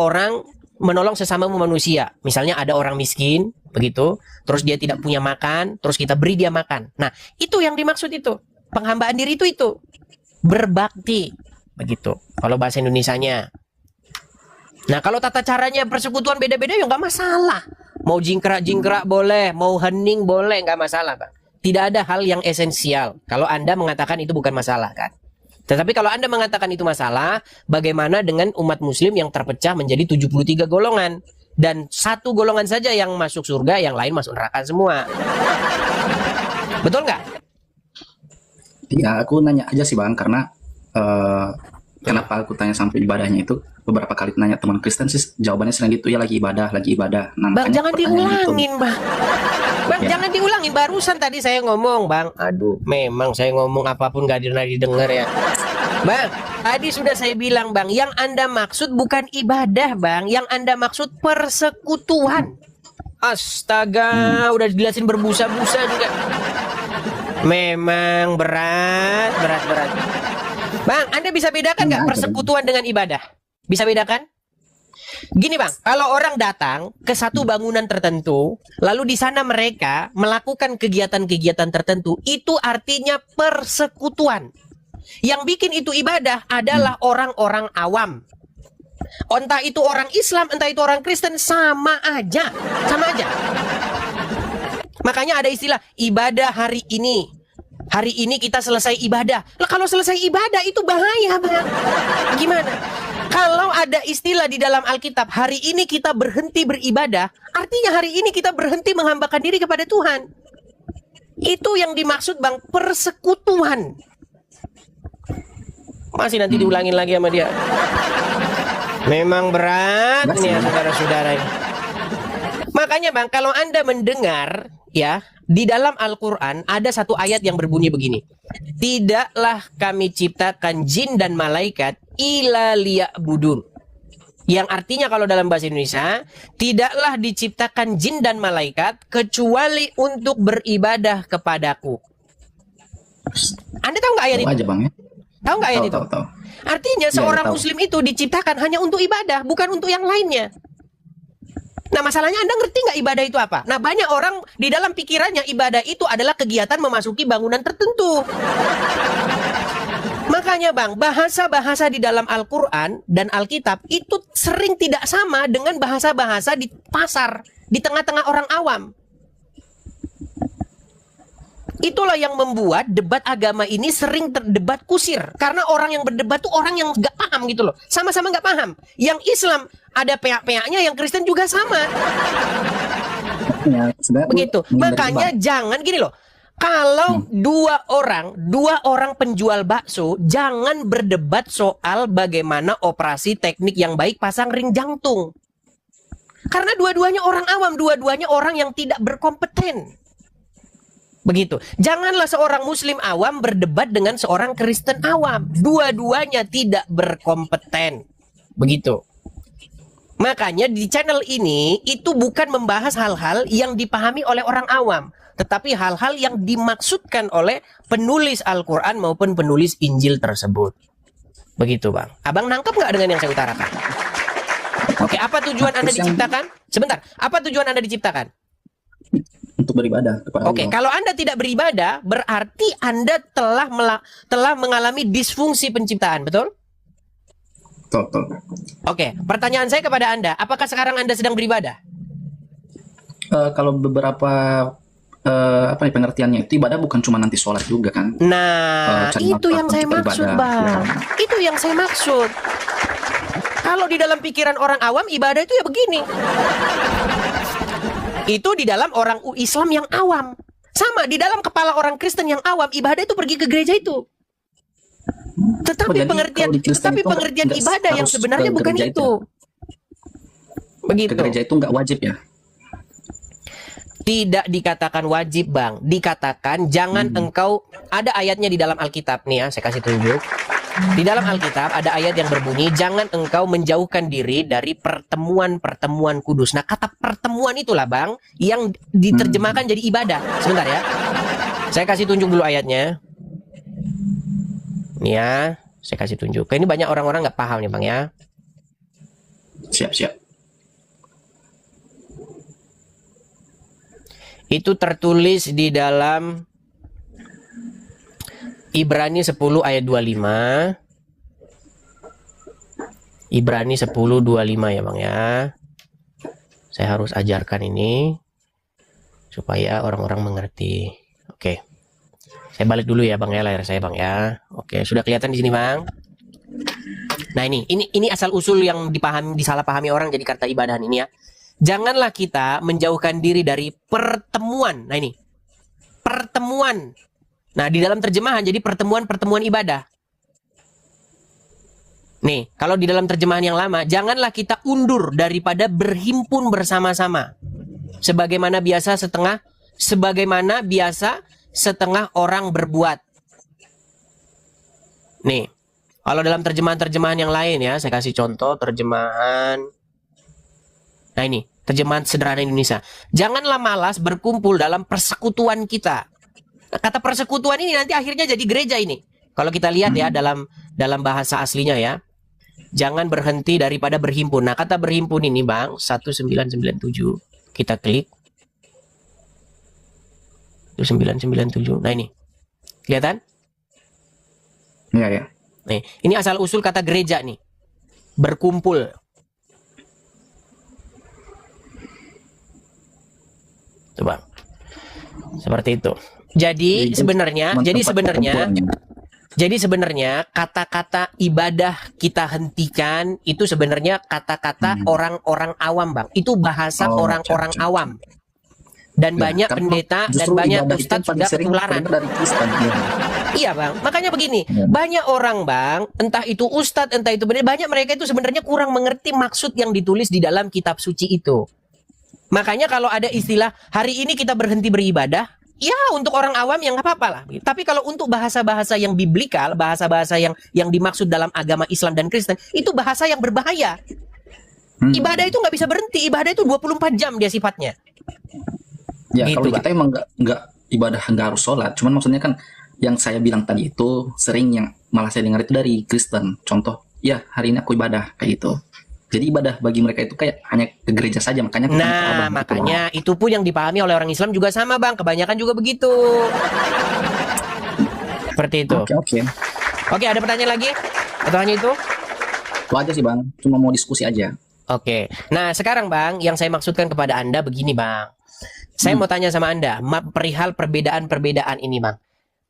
sesama manusia. Misalnya ada orang miskin, begitu, terus dia tidak punya makan, terus kita beri dia makan. Nah, itu yang dimaksud itu. Penghambaan diri itu. Berbakti. Begitu. Kalau bahasa Indonesianya. Nah, kalau tata caranya persekutuan beda-beda ya nggak masalah. Mau jingkrak-jingkrak boleh, mau hening boleh, nggak masalah, Bang. Tidak ada hal yang esensial. Kalau Anda mengatakan itu bukan masalah, kan? Tetapi kalau Anda mengatakan itu masalah, bagaimana dengan umat muslim yang terpecah menjadi 73 golongan? Dan satu golongan saja yang masuk surga, yang lain masuk neraka semua. Betul nggak? Ya, aku nanya aja sih, Bang, karena kenapa aku tanya sampai ibadahnya itu, beberapa kali nanya teman Kristen sih jawabannya sering gitu, ya lagi ibadah. Nah, Bang, jangan diulangin, Bang. Bang, Ya. jangan diulangin. Barusan tadi saya ngomong, Bang. Aduh, memang saya ngomong apapun gak didengar ya. Bang, tadi sudah saya bilang, Bang, yang Anda maksud bukan ibadah, Bang. Yang Anda maksud persekutuan. Astaga, udah dijelasin berbusa-busa juga. Memang berat. Bang, Anda bisa bedakan nggak persekutuan dengan ibadah? Bisa bedakan? Gini bang, kalau orang datang ke satu bangunan tertentu, lalu di sana mereka melakukan kegiatan-kegiatan tertentu, itu artinya persekutuan. Yang bikin itu ibadah adalah orang-orang awam. Entah itu orang Islam, entah itu orang Kristen, sama aja. Makanya ada istilah ibadah hari ini. Hari ini kita selesai ibadah. Lah kalau selesai ibadah itu bahaya bang. Gimana? Kalau ada istilah di dalam Alkitab, hari ini kita berhenti beribadah, artinya hari ini kita berhenti menghambakan diri kepada Tuhan. Itu yang dimaksud bang, persekutuan. Masih nanti diulangin lagi sama dia. Memang berat nih ya saudara-saudara ini. Makanya bang, kalau Anda mendengar ya, di dalam Al-Quran ada satu ayat yang berbunyi begini. Tidaklah kami ciptakan jin dan malaikat illa liya'budun. Yang artinya kalau dalam bahasa Indonesia, tidaklah diciptakan jin dan malaikat kecuali untuk beribadah kepadaku. Anda tahu nggak ayat itu? Aja bang ya. Tahu nggak ayat itu? Tahu. Artinya Ya, seorang tahu. muslim itu diciptakan hanya untuk ibadah, bukan untuk yang lainnya. Nah masalahnya Anda ngerti nggak ibadah itu apa? Nah banyak orang di dalam pikirannya ibadah itu adalah kegiatan memasuki bangunan tertentu. Makanya bang, bahasa-bahasa di dalam Al-Quran dan Alkitab itu sering tidak sama dengan bahasa-bahasa di pasar, di tengah-tengah orang awam. Itulah yang membuat debat agama ini sering terdebat kusir. Karena orang yang berdebat tuh orang yang nggak paham gitu loh. Sama-sama nggak paham. Yang Islam ada pihak-pihaknya, yang Kristen juga sama. Ya, sebenarnya Begitu. Makanya jangan gini loh. Kalau dua orang penjual bakso, jangan berdebat soal bagaimana operasi teknik yang baik pasang ring jantung. Karena dua-duanya orang awam, dua-duanya orang yang tidak berkompeten. Begitu. Janganlah seorang muslim awam berdebat dengan seorang Kristen awam. Dua-duanya tidak berkompeten. Begitu. Makanya di channel ini itu bukan membahas hal-hal yang dipahami oleh orang awam, tetapi hal-hal yang dimaksudkan oleh penulis Al-Quran maupun penulis Injil tersebut. Begitu bang. Abang nangkep nggak dengan yang saya utarakan? Oke, apa tujuan Anda diciptakan? Sebentar, apa tujuan Anda diciptakan? untuk beribadah kepada Oke, Allah. kalau Anda tidak beribadah, berarti Anda telah mengalami disfungsi penciptaan, betul? Betul. Oke, pertanyaan saya kepada Anda, apakah sekarang Anda sedang beribadah? Kalau beberapa pengertiannya itu ibadah bukan cuma nanti sholat juga kan? Nah, cari itu nafkah yang saya untuk maksud, beribadah. Bang. Itu yang saya maksud. Kalau di dalam pikiran orang awam, ibadah itu ya begini. Itu di dalam orang Islam yang awam. Sama, di dalam kepala orang Kristen yang awam, ibadah itu pergi ke gereja itu. Tetapi jadi pengertian, kalau di Kristen itu nggak ibadah yang harus sebenarnya ke bukan gereja itu. Begitu. Ke gereja itu nggak wajib ya? Tidak dikatakan wajib, Bang. Dikatakan jangan engkau, ada ayatnya di dalam Alkitab nih ya, saya kasih tunjuk. Di dalam Alkitab ada ayat yang berbunyi, jangan engkau menjauhkan diri dari pertemuan-pertemuan kudus. Nah, kata pertemuan itulah, Bang, yang diterjemahkan jadi ibadah. Sebentar ya. Saya kasih tunjuk dulu ayatnya. Nih ya, saya kasih tunjuk. Ini banyak orang-orang nggak paham nih, Bang ya. Siap. Itu tertulis di dalam Ibrani 10 ayat 25. Ibrani 10:25 ya Bang ya. Saya harus ajarkan ini supaya orang-orang mengerti. Oke. Saya balik dulu ya Bang ya, layar saya Bang ya. Oke, sudah kelihatan di sini Bang. Nah, ini asal usul yang disalahpahami orang jadi kata ibadahan ini ya. Janganlah kita menjauhkan diri dari pertemuan. Nah ini, pertemuan. Nah di dalam terjemahan jadi pertemuan-pertemuan ibadah. Nih, kalau di dalam terjemahan yang lama, janganlah kita undur daripada berhimpun bersama-sama. Sebagaimana biasa setengah orang berbuat. Nih, kalau dalam terjemahan-terjemahan yang lain ya, saya kasih contoh terjemahan. Nah ini, terjemahan sederhana Indonesia. Janganlah malas berkumpul dalam persekutuan kita. Kata persekutuan ini nanti akhirnya jadi gereja ini. Kalau kita lihat ya dalam bahasa aslinya ya. Jangan berhenti daripada berhimpun. Nah, kata berhimpun ini, Bang, 1997. Kita klik. 1997. Nah, ini. Kelihatan? Iya, ya. Nih, ini asal usul kata gereja nih. Berkumpul. Coba. Seperti itu. Jadi sebenarnya kata-kata ibadah kita hentikan itu sebenarnya kata-kata orang-orang awam, Bang. Itu bahasa orang-orang awam. Dan banyak pendeta dan banyak ustadz sudah ketularan. Iya, Bang. Makanya begini, banyak orang, Bang, entah itu ustadz, entah itu pendeta, banyak mereka itu sebenarnya kurang mengerti maksud yang ditulis di dalam kitab suci itu. Makanya kalau ada istilah hari ini kita berhenti beribadah, ya untuk orang awam yang nggak apa-apa lah. Tapi kalau untuk bahasa-bahasa yang biblikal, bahasa-bahasa yang dimaksud dalam agama Islam dan Kristen, itu bahasa yang berbahaya. Ibadah itu nggak bisa berhenti, ibadah itu 24 jam dia sifatnya. Ya, Gitu, kalau Bang. kita emang nggak ibadah, nggak harus sholat. Cuman maksudnya kan yang saya bilang tadi itu sering yang malah saya dengar itu dari Kristen. Contoh, ya hari ini aku ibadah kayak gitu. Jadi ibadah bagi mereka itu kayak hanya ke gereja saja, makanya kita Nah, makanya itu pun yang dipahami oleh orang Islam juga sama, Bang. Kebanyakan juga begitu. Seperti itu. Oke. Oke, ada pertanyaan lagi? Atau hanya itu? Itu aja sih, Bang. Cuma mau diskusi aja. Oke. Nah, sekarang, Bang, yang saya maksudkan kepada Anda begini, Bang. Saya mau tanya sama Anda, perihal perbedaan-perbedaan ini, Bang.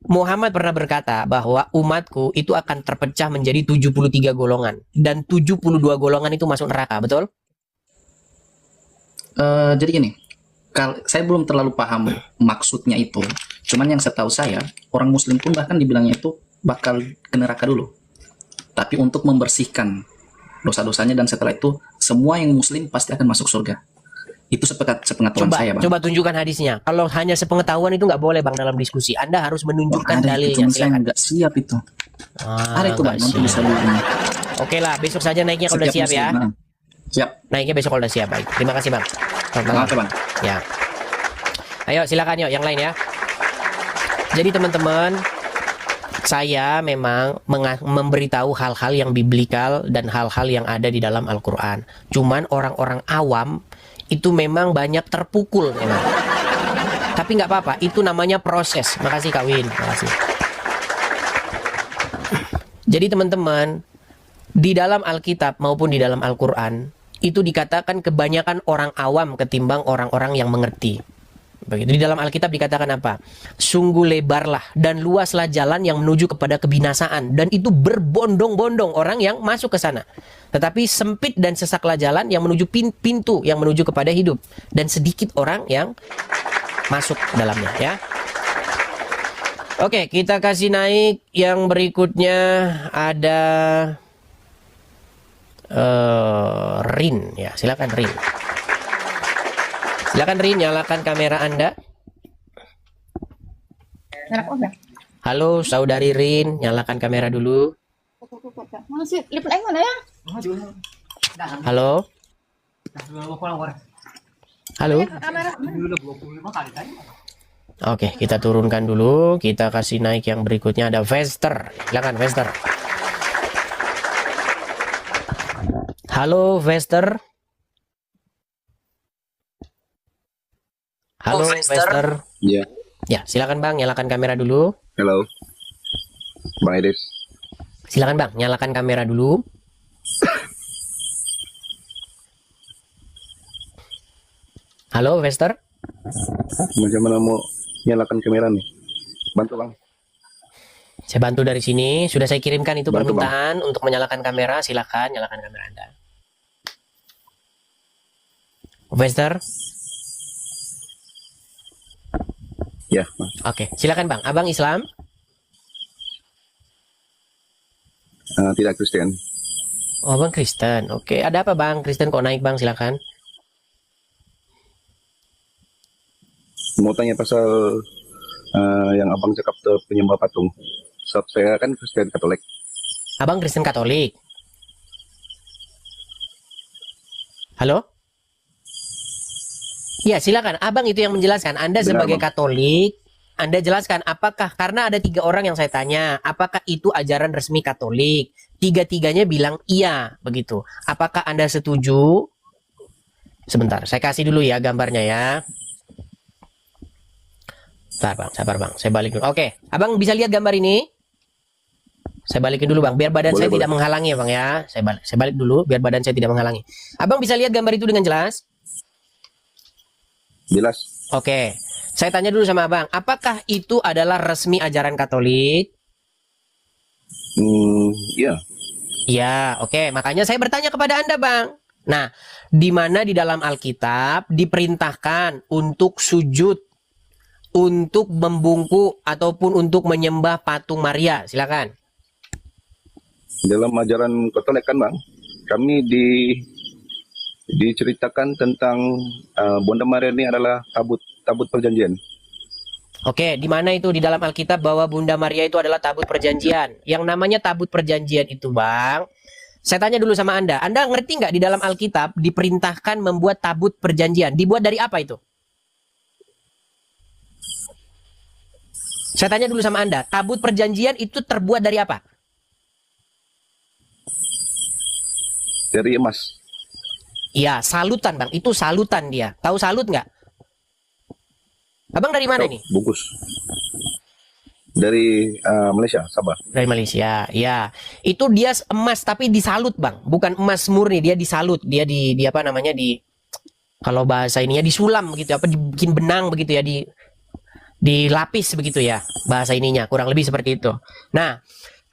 Muhammad pernah berkata bahwa umatku itu akan terpecah menjadi 73 golongan. Dan 72 golongan itu masuk neraka, betul? Jadi gini, saya belum terlalu paham maksudnya itu. Cuman yang setahu saya, orang muslim pun bahkan dibilangnya itu bakal ke neraka dulu. Tapi untuk membersihkan dosa-dosanya dan setelah itu, semua yang muslim pasti akan masuk surga. Itu sepengetahuan saya, Bang. Coba tunjukkan hadisnya. Kalau hanya sepengetahuan itu nggak boleh, Bang, dalam diskusi. Anda harus menunjukkan Ada itu, dalilnya. cuma saya Silakan. nggak siap itu. Ada itu, Bang, nanti siap. bisa dulu. Oke lah, besok saja naiknya kalau udah siap ya. Muslim, siap. Naiknya besok kalau udah siap. Baik. Terima kasih, Bang. Selamat malam. Oke, Bang. Ya. Ayo silakan yuk yang lain ya. Jadi teman-teman, saya memang memberitahu hal-hal yang biblikal dan hal-hal yang ada di dalam Al-Quran. Cuman orang-orang awam itu memang banyak terpukul memang. Tapi nggak apa-apa, itu namanya proses. Makasih Kak Win, makasih. Jadi teman-teman, di dalam Alkitab maupun di dalam Al-Quran, itu dikatakan kebanyakan orang awam ketimbang orang-orang yang mengerti. Begitu. Di dalam Alkitab dikatakan apa? Sungguh lebarlah dan luaslah jalan yang menuju kepada kebinasaan. Dan itu berbondong-bondong orang yang masuk ke sana. Tetapi sempit dan sesaklah jalan yang menuju pintu yang menuju kepada hidup. Dan sedikit orang yang masuk dalamnya ya. Oke, kita kasih naik yang berikutnya ada Rin ya, silakan Rin. Silakan Rin, nyalakan kamera Anda. Halo, saudari Rin, nyalakan kamera dulu. Halo. Halo. Oke, kita turunkan dulu. Kita kasih naik yang berikutnya ada Vester. Silakan Vester. Halo Vester. Halo Vester. Iya. Ya, silakan Bang, nyalakan kamera dulu. Halo. Bang Edis. Silakan Bang, nyalakan kamera dulu. Halo Vester. Macam mana mau nyalakan kamera nih? Bantu Bang. Saya bantu dari sini. Sudah saya kirimkan itu Bantu, permintaan untuk menyalakan kamera. Silakan nyalakan kamera Anda. Vester. Ya, Bang. Oke, silakan Bang. Abang Islam? Tidak Kristen. Oh, Bang Kristen. Oke, ada apa Bang? Kristen kok naik Bang? Silakan. Mau tanya pasal yang Abang cakap penyembah patung. Sebab saya kan Kristen Katolik. Abang Kristen Katolik. Halo? Ya, silakan. Abang itu yang menjelaskan. Anda Benar, sebagai Bang. Katolik, Anda jelaskan apakah, karena ada 3 orang yang saya tanya, apakah itu ajaran resmi Katolik? 3-tiganya bilang iya, begitu. Apakah Anda setuju? Sebentar, saya kasih dulu ya gambarnya ya. Sabar bang, saya balik dulu. Oke, abang bisa lihat gambar ini? Saya balikin dulu bang, biar badan saya tidak menghalangi ya bang ya. Saya balik dulu, biar badan saya tidak menghalangi. Abang bisa lihat gambar itu dengan jelas? Jelas. Oke, saya tanya dulu sama abang, apakah itu adalah resmi ajaran Katolik? Iya. Ya, oke. Makanya saya bertanya kepada Anda, Bang. Nah, di mana di dalam Alkitab diperintahkan untuk sujud, untuk membungkuk, ataupun untuk menyembah patung Maria? Silakan. Dalam ajaran Katolik kan bang, kami diceritakan tentang Bunda Maria ini adalah tabut perjanjian. Oke, di mana itu di dalam Alkitab bahwa Bunda Maria itu adalah tabut perjanjian? Yang namanya tabut perjanjian itu, Bang. Saya tanya dulu sama Anda ngerti nggak di dalam Alkitab diperintahkan membuat tabut perjanjian? Dibuat dari apa itu? Saya tanya dulu sama Anda, tabut perjanjian itu terbuat dari apa? Dari emas. Iya, salutan Bang. Itu salutan dia. Tahu salut nggak? Abang dari mana nih? Bungkus. Dari Malaysia, Sabah. Dari Malaysia, ya. Itu dia emas tapi disalut Bang. Bukan emas murni, dia disalut. Dia di apa namanya kalau bahasa ininya disulam begitu, apa dibikin benang begitu ya, dilapis begitu ya. Bahasa ininya kurang lebih seperti itu. Nah,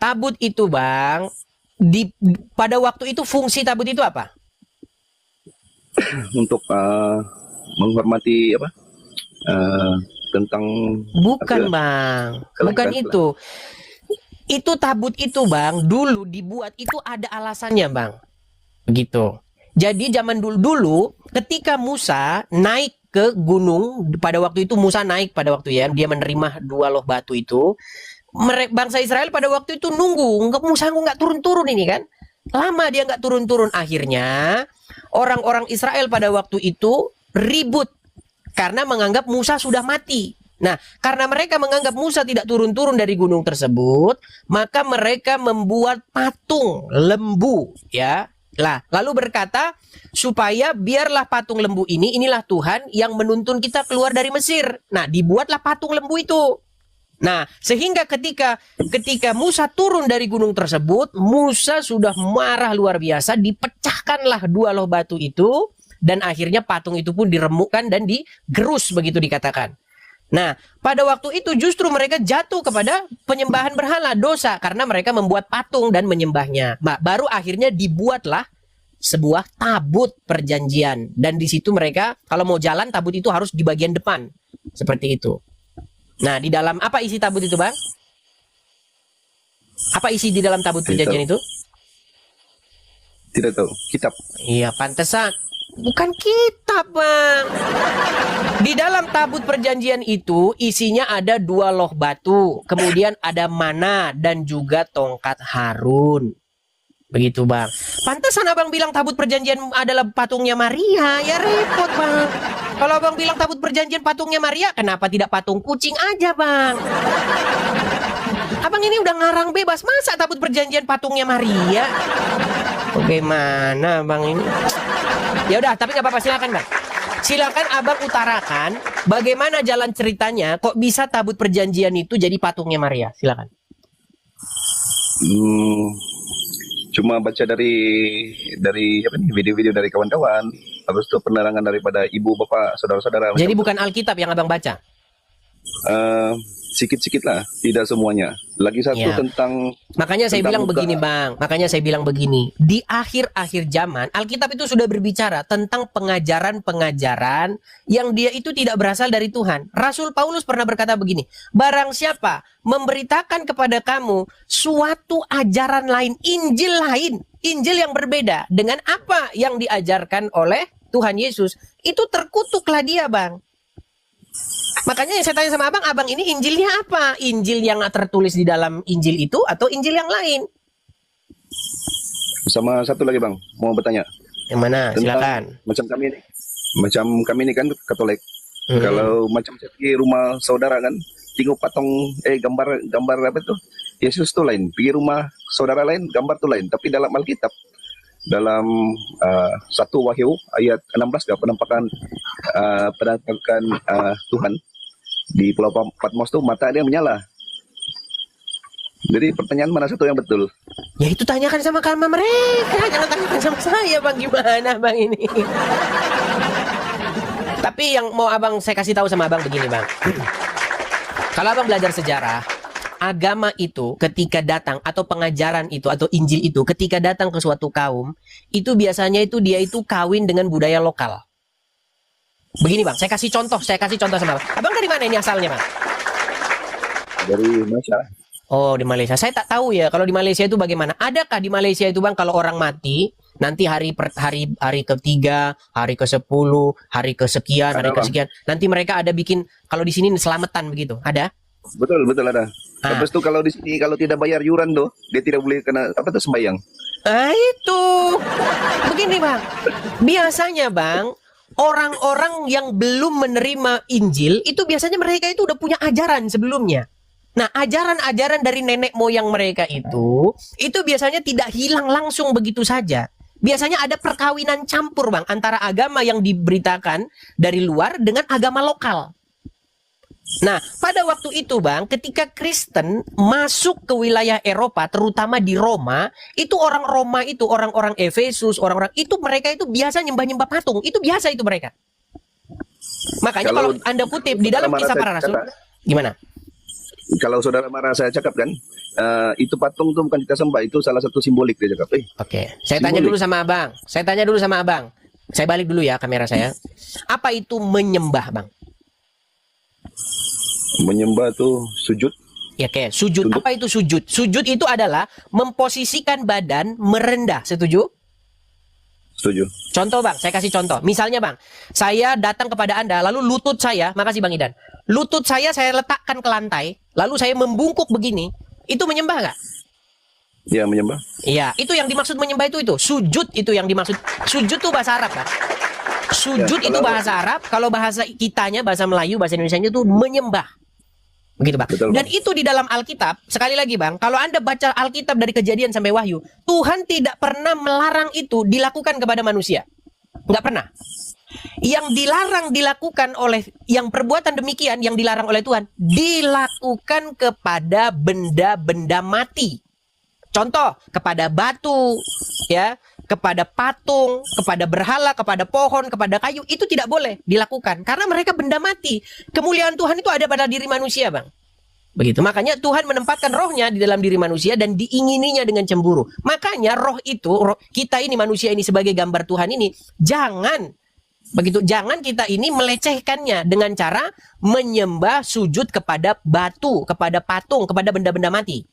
tabut itu Bang, pada waktu itu fungsi tabut itu apa? Untuk menghormati apa? Tentang bukan Bang, bukan itu. Itu tabut itu Bang, dulu dibuat itu ada alasannya Bang. Begitu. Jadi zaman dulu ketika Musa naik ke gunung, pada waktu itu Musa naik pada waktu ya, dia menerima 2 loh batu itu. Bangsa Israel pada waktu itu nunggu, Musa nggak turun-turun ini kan. Lama dia nggak turun-turun, akhirnya orang-orang Israel pada waktu itu ribut karena menganggap Musa sudah mati. Nah, karena mereka menganggap Musa tidak turun-turun dari gunung tersebut, maka mereka membuat patung lembu, ya. Lah, lalu berkata, supaya biarlah patung lembu inilah Tuhan yang menuntun kita keluar dari Mesir. Nah, dibuatlah patung lembu itu. Nah, sehingga ketika Musa turun dari gunung tersebut, Musa sudah marah luar biasa, dipecahkanlah 2 loh batu itu, dan akhirnya patung itu pun diremukkan dan digerus begitu dikatakan. Nah, pada waktu itu justru mereka jatuh kepada penyembahan berhala, dosa, karena mereka membuat patung dan menyembahnya. Nah, baru akhirnya dibuatlah sebuah tabut perjanjian, dan di situ mereka kalau mau jalan tabut itu harus di bagian depan, seperti itu. Nah, di dalam apa isi tabut itu, Bang? Apa isi di dalam tabut perjanjian itu? Tidak tahu. Kitab. Iya, pantesan. Bukan kitab, Bang. Di dalam tabut perjanjian itu isinya ada 2 loh batu, kemudian ada mana dan juga tongkat Harun. Begitu, Bang. Pantesan Abang bilang tabut perjanjian adalah patungnya Maria. Ya repot, Bang. Kalau Abang bilang tabut perjanjian patungnya Maria, kenapa tidak patung kucing aja, Bang? Abang ini udah ngarang bebas, masa tabut perjanjian patungnya Maria? Bagaimana Bang ini? Ya udah, tapi nggak apa-apa, silakan Bang. Silakan Abang utarakan bagaimana jalan ceritanya kok bisa tabut perjanjian itu jadi patungnya Maria. Silakan. Cuma baca dari apa nih, video-video dari kawan-kawan, habis itu penerangan daripada ibu bapak saudara-saudara. Jadi bukan Alkitab yang Abang baca? Sikit-sikit lah, tidak semuanya. Lagi satu Ya. tentang Makanya saya bilang muka. begini, Bang. Makanya saya bilang begini. Di akhir-akhir zaman, Alkitab itu sudah berbicara tentang pengajaran-pengajaran yang dia itu tidak berasal dari Tuhan. Rasul Paulus pernah berkata begini, barang siapa memberitakan kepada kamu suatu ajaran lain, Injil yang berbeda dengan apa yang diajarkan oleh Tuhan Yesus, itu terkutuklah dia, Bang. Makanya yang saya tanya sama Abang ini Injilnya apa? Injil yang tertulis di dalam Injil itu atau Injil yang lain? Sama satu lagi Bang, mau bertanya. Yang mana? Silakan. Macam kami ini kan Katolik. Kalau macam di rumah saudara kan, tengok gambar apa tuh Yesus tuh lain, pergi rumah saudara lain gambar tuh lain, tapi dalam Alkitab dalam 1 Wahyu ayat 16 penampakan Tuhan di Pulau Patmos tuh mata dia menyala. Jadi pertanyaan mana satu yang betul? Ya itu tanyakan sama mereka, jangan tanyakan sama saya bang, gimana bang ini. Tapi yang mau abang saya kasih tahu sama abang begini bang. Kalau abang belajar sejarah, agama itu ketika datang atau pengajaran itu atau Injil itu ketika datang ke suatu kaum, itu biasanya itu dia itu kawin dengan budaya lokal. Begini bang, saya kasih contoh sama abang. Abang dari mana ini asalnya bang? Dari Malaysia. Oh, di Malaysia. Saya tak tahu ya kalau di Malaysia itu bagaimana. Adakah di Malaysia itu bang kalau orang mati nanti hari ketiga, hari ke-10, hari kesekian, hari kesekian, nanti mereka ada bikin kalau di sini selamatan begitu. Ada? Betul ada. Terus tuh kalau di sini kalau tidak bayar yuran tuh dia tidak boleh kena apa tuh sembahyang. Ah itu. Begini bang. Biasanya bang orang-orang yang belum menerima Injil itu biasanya mereka itu udah punya ajaran sebelumnya. Nah, ajaran-ajaran dari nenek moyang mereka itu biasanya tidak hilang langsung begitu saja. Biasanya ada perkawinan campur, Bang, antara agama yang diberitakan dari luar dengan agama lokal. Nah, pada waktu itu, Bang, ketika Kristen masuk ke wilayah Eropa, terutama di Roma, itu orang Roma itu, orang-orang Efesus, orang-orang itu mereka itu biasa nyembah-nyembah patung. Itu biasa itu mereka. Makanya kalau Anda kutip di dalam Kisah Para Rasul, gimana? Kalau saudara marah saya cakap kan, itu patung tuh bukan kita sembah, itu salah satu simbolik dia cakap. Oke, saya tanya dulu sama abang. Saya balik dulu ya kamera saya. Apa itu menyembah, Bang? Menyembah tuh sujud. Ya, oke, sujud. Apa itu sujud? Sujud itu adalah memposisikan badan merendah. Setuju? Setuju. Contoh bang, saya kasih contoh. Misalnya bang, saya datang kepada Anda, lalu lutut saya, makasih Bang Idan, lutut saya letakkan ke lantai, lalu saya membungkuk begini, itu menyembah nggak? Ya, menyembah. Iya, itu yang dimaksud menyembah itu. Sujud itu yang dimaksud. Sujud itu bahasa Arab kan? Sujud ya, itu bahasa Arab, kalau bahasa kitanya, bahasa Melayu, bahasa Indonesia itu menyembah. Begitu bang. Betul, dan bang. itu di dalam Alkitab, sekali lagi bang, kalau Anda baca Alkitab dari Kejadian sampai Wahyu, Tuhan tidak pernah melarang itu dilakukan kepada manusia. Nggak pernah. Yang dilarang dilakukan oleh, yang perbuatan demikian yang dilarang oleh Tuhan, dilakukan kepada benda-benda mati. Contoh, kepada batu, ya, kepada patung, kepada berhala, kepada pohon, kepada kayu, itu tidak boleh dilakukan karena mereka benda mati. Kemuliaan Tuhan itu ada pada diri manusia, Bang. Begitu. Makanya Tuhan menempatkan rohnya di dalam diri manusia dan diingininya dengan cemburu. Makanya roh itu, kita ini manusia ini sebagai gambar Tuhan ini, jangan kita ini melecehkannya dengan cara menyembah sujud kepada batu, kepada patung, kepada benda-benda mati.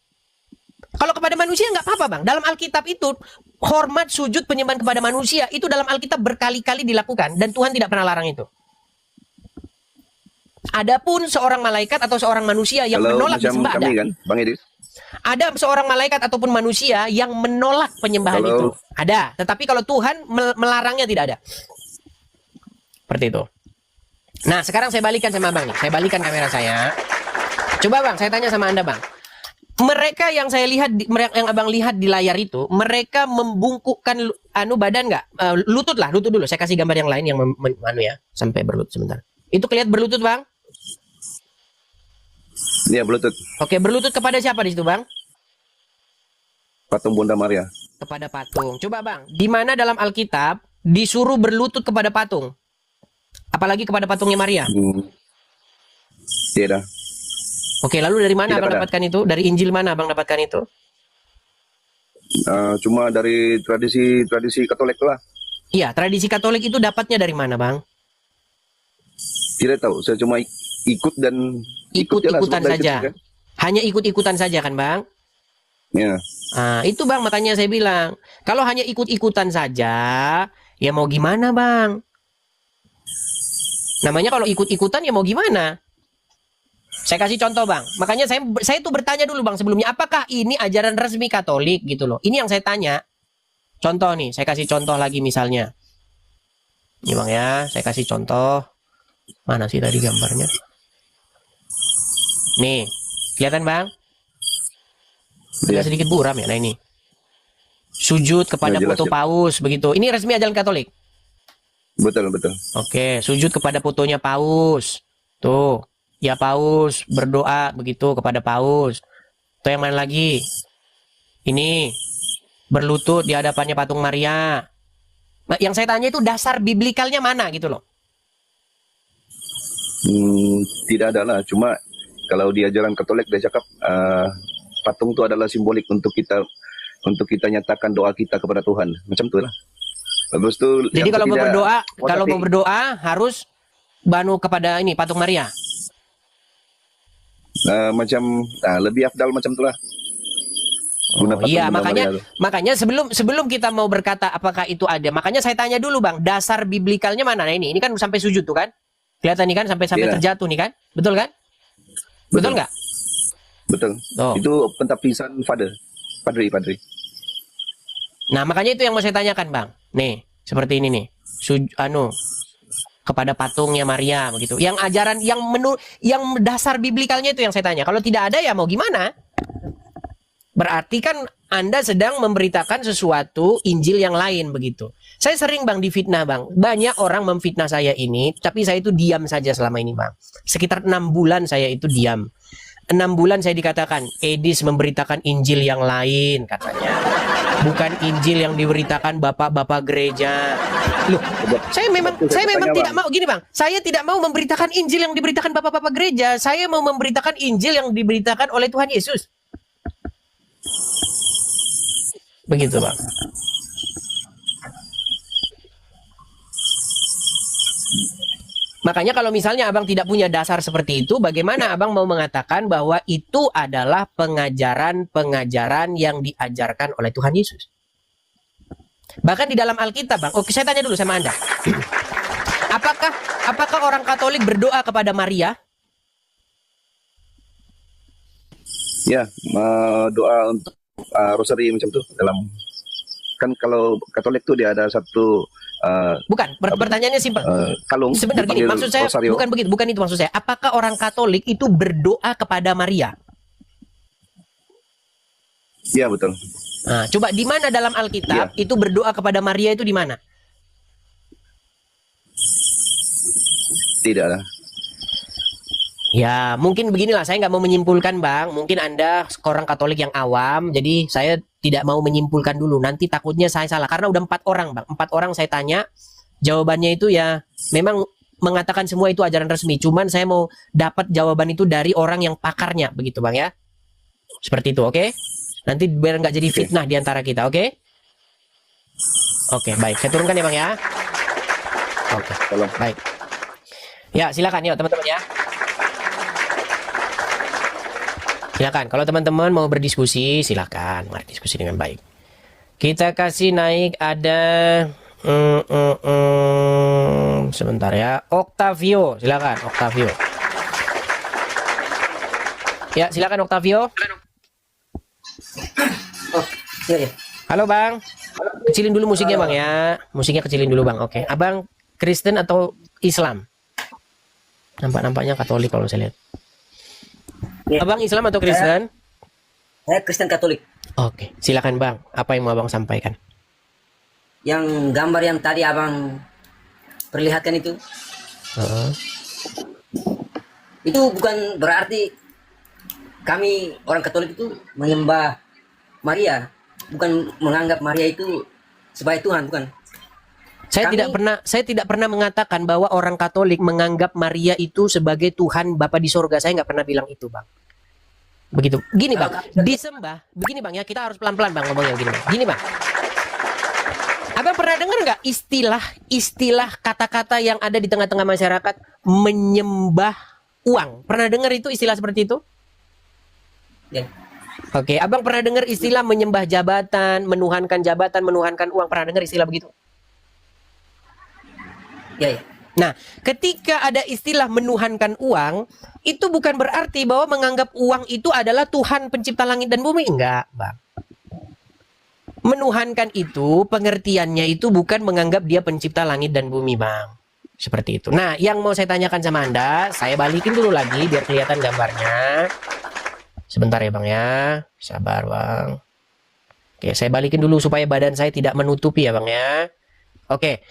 Kalau kepada manusia nggak apa-apa bang. Dalam Alkitab itu hormat sujud penyembahan kepada manusia itu dalam Alkitab berkali-kali dilakukan dan Tuhan tidak pernah larang itu. Adapun seorang malaikat atau seorang manusia yang menolak disembah ada. Kan, Bang Edis? Ada seorang malaikat ataupun manusia yang menolak penyembahan itu. Ada. Tetapi kalau Tuhan melarangnya tidak ada. Seperti itu. Nah sekarang saya balikan sama abang nih. Saya balikan kamera saya. Coba bang, saya tanya sama Anda bang. Mereka yang saya lihat, yang abang lihat di layar itu, mereka membungkukkan badan nggak? Lutut dulu. Saya kasih gambar yang lain yang ya, sampai berlutut sebentar. Itu kelihatan berlutut bang? Iya berlutut. Oke, berlutut kepada siapa di situ bang? Patung Bunda Maria. Kepada patung. Coba bang, di mana dalam Alkitab disuruh berlutut kepada patung? Apalagi kepada patungnya Maria? Tidak. Oke, lalu dari mana abang dapatkan itu? Dari Injil mana abang dapatkan itu? Cuma dari tradisi Katolik lah. Iya, tradisi Katolik itu dapatnya dari mana bang? Tidak tahu, saya cuma ikut dan ikut-ikutan saja. Kecil, kan? Hanya ikut-ikutan saja kan bang? Ya. Nah, itu bang makanya saya bilang, kalau hanya ikut-ikutan saja, ya mau gimana bang? Namanya kalau ikut-ikutan ya mau gimana? Saya kasih contoh bang, makanya saya tuh bertanya dulu bang sebelumnya, apakah ini ajaran resmi Katolik gitu loh? Ini yang saya tanya. Contoh nih, saya kasih contoh lagi misalnya. Ini bang ya, saya kasih contoh. Mana sih tadi gambarnya? Nih, kelihatan Bang? Iya. Agak sedikit buram ya. Nah ini. Sujud kepada Ya, jelas, foto jelas. paus begitu. Ini resmi ajaran Katolik. Betul, betul. Oke, sujud kepada fotonya paus. Tuh, ya paus berdoa begitu kepada paus. Tuh yang mana lagi? Ini berlutut di hadapannya patung Maria. Nah, yang saya tanya itu dasar biblikalnya mana gitu loh. Tidak ada lah. Cuma kalau di ajaran Katolik dia cakap patung itu adalah simbolik untuk kita nyatakan doa kita kepada Tuhan. Macam itulah. Habis itu Jadi yang kalau mau ketiga, berdoa, oh, kalau tapi- mau berdoa harus banu kepada ini patung Maria. lebih afdal macam itulah. Guna Oh, patung iya, Bunda makanya Maria tu. makanya sebelum kita mau berkata apakah itu ada, makanya saya tanya dulu Bang, dasar biblikalnya mana? Nah ini kan sampai sujud tuh kan? Kelihatan nih kan sampai Iya. terjatuh nih kan? Betul kan? Betul nggak? Betul. Oh. Itu pentapisan padri. Nah, makanya itu yang mau saya tanyakan, Bang. Nih, seperti ini nih. Kepada patungnya Maria begitu. Yang ajaran yang dasar biblikalnya itu yang saya tanya. Kalau tidak ada ya mau gimana? Berarti kan Anda sedang memberitakan sesuatu Injil yang lain begitu. Saya sering Bang difitnah Bang. Banyak orang memfitnah saya ini, tapi saya itu diam saja selama ini Bang. Sekitar 6 bulan saya itu diam. 6 bulan saya dikatakan Edis memberitakan Injil yang lain katanya. Bukan Injil yang diberitakan bapak-bapak gereja. Loh, saya memang tidak mau gini Bang. Saya tidak mau memberitakan Injil yang diberitakan bapak-bapak gereja. Saya mau memberitakan Injil yang diberitakan oleh Tuhan Yesus. Begitu Bang. Makanya kalau misalnya abang tidak punya dasar seperti itu, bagaimana abang mau mengatakan bahwa itu adalah pengajaran-pengajaran yang diajarkan oleh Tuhan Yesus? Bahkan di dalam Alkitab, Bang. Oke, saya tanya dulu sama Anda. Apakah orang Katolik berdoa kepada Maria? Ya, doa untuk rosari macam tu dalam, kan kalau Katolik tu dia ada satu Bukan, pertanyaannya simpel. kalung. Sebentar gini, dipanggil maksud saya rosario. bukan itu maksud saya. Apakah orang Katolik itu berdoa kepada Maria? Ya, betul. Nah, coba di mana dalam Alkitab itu berdoa kepada Maria itu di mana? Tidak lah. Ya, mungkin beginilah, saya nggak mau menyimpulkan Bang. Mungkin Anda orang Katolik yang awam, jadi saya tidak mau menyimpulkan dulu. Nanti takutnya saya salah, karena udah 4 orang Bang. 4 orang saya tanya, jawabannya itu ya memang mengatakan semua itu ajaran resmi. Cuman saya mau dapat jawaban itu dari orang yang pakarnya, begitu Bang ya. Seperti itu, oke? Nanti biar nggak jadi fitnah di antara kita, oke? Oke, baik. Saya turunkan ya Bang ya. Oke, Tolong. baik. Ya, silakan yuk teman-teman ya. Silakan, kalau teman-teman mau berdiskusi, silakan, mari diskusi dengan baik. Kita kasih naik ada sebentar ya, Octavio, silakan Octavio. Ya, silakan Octavio. Halo Bang, kecilin dulu musiknya Bang ya, musiknya kecilin dulu Bang. Oke, Abang Kristen atau Islam? Nampaknya Katolik kalau saya lihat. Abang Islam atau Kristen? Saya Kristen Katolik. Oke, silakan Bang. Apa yang mau Abang sampaikan? Yang gambar yang tadi Abang perlihatkan itu, itu bukan berarti kami orang Katolik itu menyembah Maria, bukan menganggap Maria itu sebagai Tuhan, bukan. Saya tidak pernah mengatakan bahwa orang Katolik menganggap Maria itu sebagai Tuhan Bapa di sorga. Saya nggak pernah bilang itu, Bang. Begitu. Gini, Bang. Disembah. Begini, Bang ya. Kita harus pelan-pelan, Bang, ngomongnya begini, Bang. Gini, Bang. Abang pernah dengar nggak istilah kata-kata yang ada di tengah-tengah masyarakat menyembah uang? Pernah dengar itu istilah seperti itu? Ya. Oke, Abang pernah dengar istilah menyembah jabatan, menuhankan uang? Pernah dengar istilah begitu? Ya. Nah, ketika ada istilah menuhankan uang, itu bukan berarti bahwa menganggap uang itu adalah Tuhan pencipta langit dan bumi. Enggak, Bang. Menuhankan itu, pengertiannya itu bukan menganggap dia pencipta langit dan bumi, Bang. Seperti itu. Nah, yang mau saya tanyakan sama Anda, saya balikin dulu lagi biar kelihatan gambarnya. Sebentar ya Bang ya. Sabar Bang. Oke, saya balikin dulu supaya badan saya tidak menutupi ya Bang ya. Oke.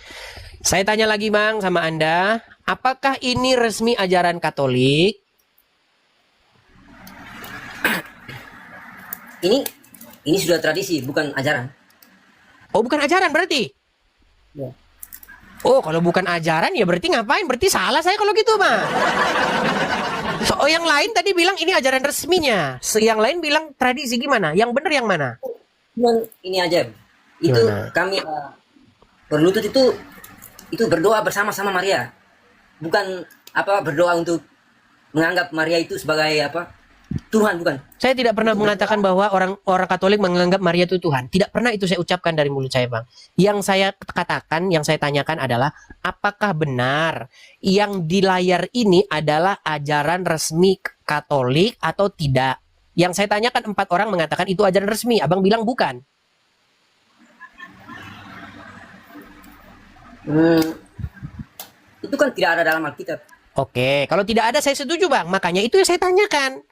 Saya tanya lagi Bang sama Anda, apakah ini resmi ajaran Katolik? Ini sudah tradisi, bukan ajaran. Oh, bukan ajaran berarti? Ya. Oh, kalau bukan ajaran ya berarti ngapain? Berarti salah saya kalau gitu, Bang. Oh, yang lain tadi bilang ini ajaran resminya. Yang lain bilang tradisi gimana? Yang benar yang mana? Cuman ini aja. Itu Gimana? kami berlutut itu berdoa bersama-sama Maria. Bukan berdoa untuk menganggap Maria itu sebagai Tuhan, bukan. Saya tidak pernah mengatakan bahwa orang Katolik menganggap Maria itu Tuhan. Tidak pernah itu saya ucapkan dari mulut saya, Bang. Yang saya katakan, yang saya tanyakan adalah apakah benar yang di layar ini adalah ajaran resmi Katolik atau tidak? Yang saya tanyakan 4 orang mengatakan itu ajaran resmi. Abang bilang bukan. Itu kan tidak ada dalam Alkitab. Oke, kalau tidak ada saya setuju, Bang. Makanya itu yang saya tanyakan.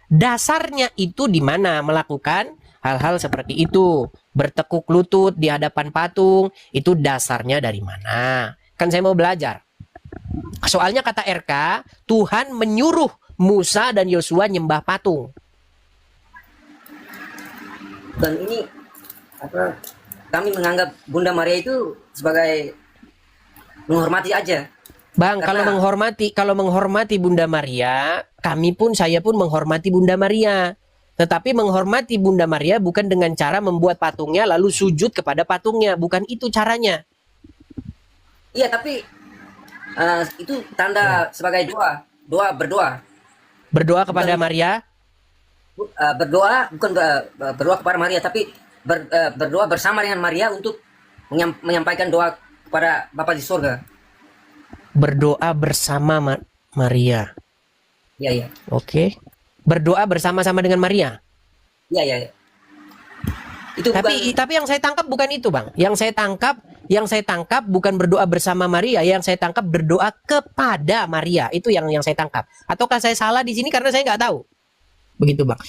Dasarnya itu di mana melakukan hal-hal seperti itu? Bertekuk lutut di hadapan patung, itu dasarnya dari mana? Kan saya mau belajar. Soalnya kata RK, Tuhan menyuruh Musa dan Yosua nyembah patung. Dan ini kami menganggap Bunda Maria itu sebagai menghormati aja. Bang, Karena- kalau menghormati Bunda Maria, saya pun menghormati Bunda Maria. Tetapi menghormati Bunda Maria bukan dengan cara membuat patungnya lalu sujud kepada patungnya, bukan itu caranya. Iya, tapi itu tanda sebagai berdoa. Berdoa kepada Maria. Berdoa bukan berdoa kepada Maria, tapi berdoa bersama dengan Maria untuk menyampaikan doa kepada Bapa di surga. Berdoa bersama Maria. Iya. Oke. Berdoa bersama-sama dengan Maria. Iya. Itu Tapi yang saya tangkap bukan itu, Bang. Yang saya tangkap bukan berdoa bersama Maria, yang saya tangkap berdoa kepada Maria. Itu yang saya tangkap. Ataukah saya salah di sini karena saya nggak tahu? Begitu, Bang.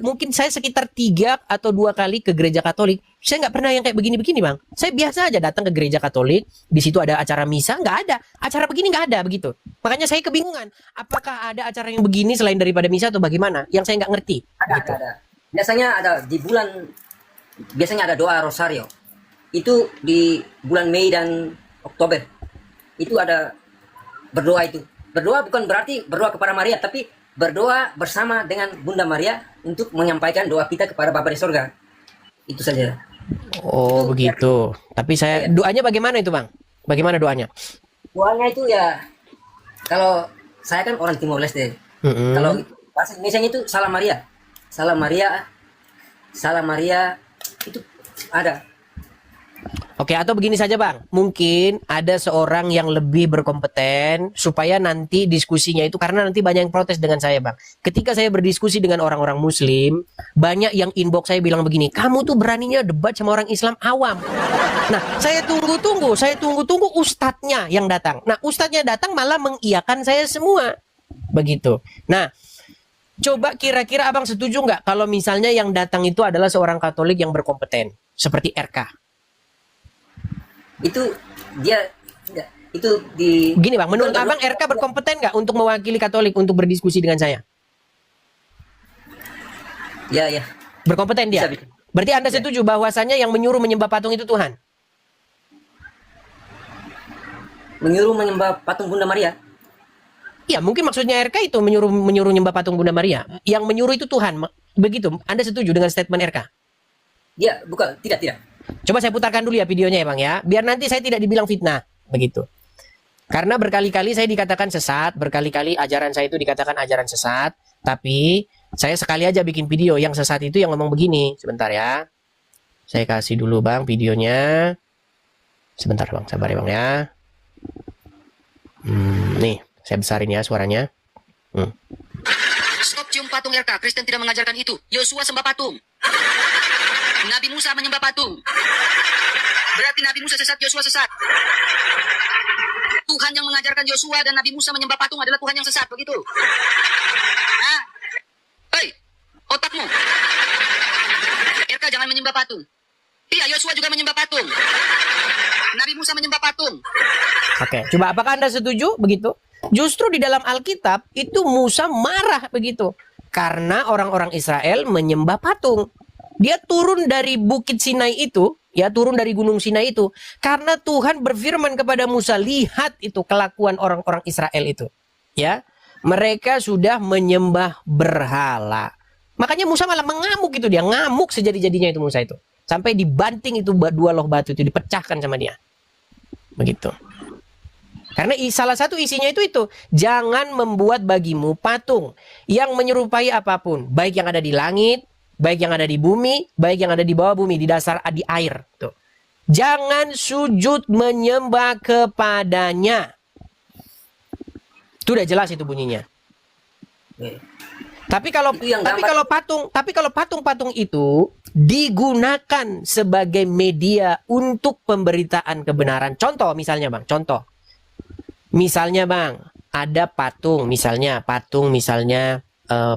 Mungkin saya sekitar 3 atau 2 kali ke gereja Katolik. Saya nggak pernah yang kayak begini-begini, Bang. Saya biasa aja datang ke gereja Katolik. Di situ ada acara misa, nggak ada. Acara begini nggak ada, begitu. Makanya saya kebingungan. Apakah ada acara yang begini selain daripada misa atau bagaimana? Yang saya nggak ngerti. Begitu. ada. Biasanya ada di biasanya ada doa rosario. Itu di bulan Mei dan Oktober. Itu ada berdoa itu. Berdoa bukan berarti berdoa kepada Maria, tapi berdoa bersama dengan Bunda Maria untuk menyampaikan doa kita kepada Bapa di surga. Itu saja. Oh, begitu. Tapi doanya bagaimana itu, Bang? Bagaimana doanya? Doanya itu ya, kalau saya kan orang Timor Leste. Kalau bahasa Indonesia itu Salam Maria. Salam Maria itu ada. Oke, atau begini saja, Bang. Mungkin ada seorang yang lebih berkompeten supaya nanti diskusinya itu, karena nanti banyak yang protes dengan saya, Bang. Ketika saya berdiskusi dengan orang-orang Muslim, banyak yang inbox saya bilang begini, kamu tuh beraninya debat sama orang Islam awam. Nah, saya tunggu-tunggu ustadznya yang datang. Nah, ustadznya datang malah mengiyakan saya semua. Begitu. Nah, coba kira-kira Abang setuju nggak kalau misalnya yang datang itu adalah seorang Katolik yang berkompeten, seperti RK? Itu dia itu di Gini, Bang, menurut Abang RK berkompeten nggak untuk mewakili Katolik untuk berdiskusi dengan saya? Ya. Berkompeten dia? Bisa. Berarti Anda setuju bahwasannya yang menyuruh menyembah patung itu Tuhan? Menyuruh menyembah patung Bunda Maria. Ya, mungkin maksudnya RK itu menyuruh nyembah patung Bunda Maria. Yang menyuruh itu Tuhan. Begitu. Anda setuju dengan statement RK? Dia bukan, tidak. Coba saya putarkan dulu ya videonya ya, Bang ya. Biar nanti saya tidak dibilang fitnah. Begitu. Karena berkali-kali saya dikatakan sesat, berkali-kali ajaran saya itu dikatakan ajaran sesat, tapi saya sekali aja bikin video yang sesat itu yang ngomong begini. Sebentar ya. Saya kasih dulu, Bang, videonya. Sebentar, Bang. Sabar ya, Bang ya. Nih, saya besarin ya suaranya. Stop cium patung RK. Kristen tidak mengajarkan itu. Yosua sembah patung. Nabi Musa menyembah patung. Berarti Nabi Musa sesat, Yosua sesat. Tuhan yang mengajarkan Yosua dan Nabi Musa menyembah patung adalah Tuhan yang sesat, begitu? Hah? Hei, otakmu. RK jangan menyembah patung. Iya, Yosua juga menyembah patung. Nabi Musa menyembah patung. Oke, coba apakah Anda setuju begitu? Justru di dalam Alkitab itu Musa marah begitu. Karena orang-orang Israel menyembah patung. Dia turun dari bukit Sinai itu, ya turun dari gunung Sinai itu. Karena Tuhan berfirman kepada Musa, lihat itu kelakuan orang-orang Israel itu. Ya, mereka sudah menyembah berhala. Makanya Musa malah mengamuk itu, dia ngamuk sejadi-jadinya itu Musa itu. Sampai dibanting itu 2 loh batu itu, dipecahkan sama dia. Begitu. Karena salah satu isinya itu, jangan membuat bagimu patung yang menyerupai apapun, baik yang ada di langit, baik yang ada di bumi, baik yang ada di bawah bumi, di dasar di air. Tuh. Jangan sujud menyembah kepadanya. Itu udah jelas itu bunyinya. Tapi kalau patung-patung itu digunakan sebagai media untuk pemberitaan kebenaran. Contoh misalnya Bang, ada patung misalnya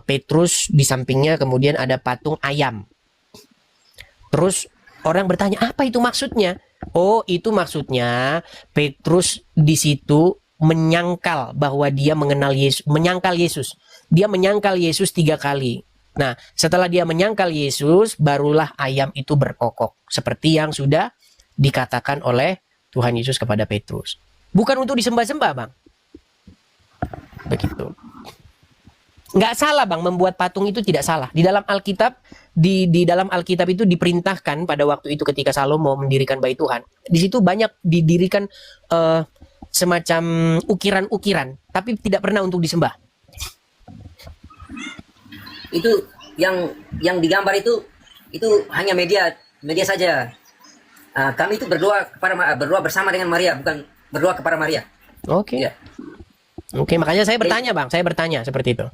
Petrus di sampingnya, kemudian ada patung ayam. Terus orang bertanya, apa itu maksudnya? Oh, itu maksudnya Petrus di situ menyangkal bahwa dia mengenal Yesus, menyangkal Yesus. Dia menyangkal Yesus 3 kali. Nah, setelah dia menyangkal Yesus, barulah ayam itu berkokok. Seperti yang sudah dikatakan oleh Tuhan Yesus kepada Petrus. Bukan untuk disembah-sembah, Bang. Begitu. Nggak salah, Bang, membuat patung itu tidak salah. Di dalam Alkitab, di dalam Alkitab itu diperintahkan pada waktu itu ketika Salomo mendirikan bait Tuhan. Di situ banyak didirikan semacam ukiran-ukiran, tapi tidak pernah untuk disembah. Itu yang digambar itu hanya media saja. Kami itu berdoa bersama dengan Maria, bukan berdoa kepada Maria. Oke. Ya. Oke, makanya saya bertanya, Bang. Saya bertanya seperti itu.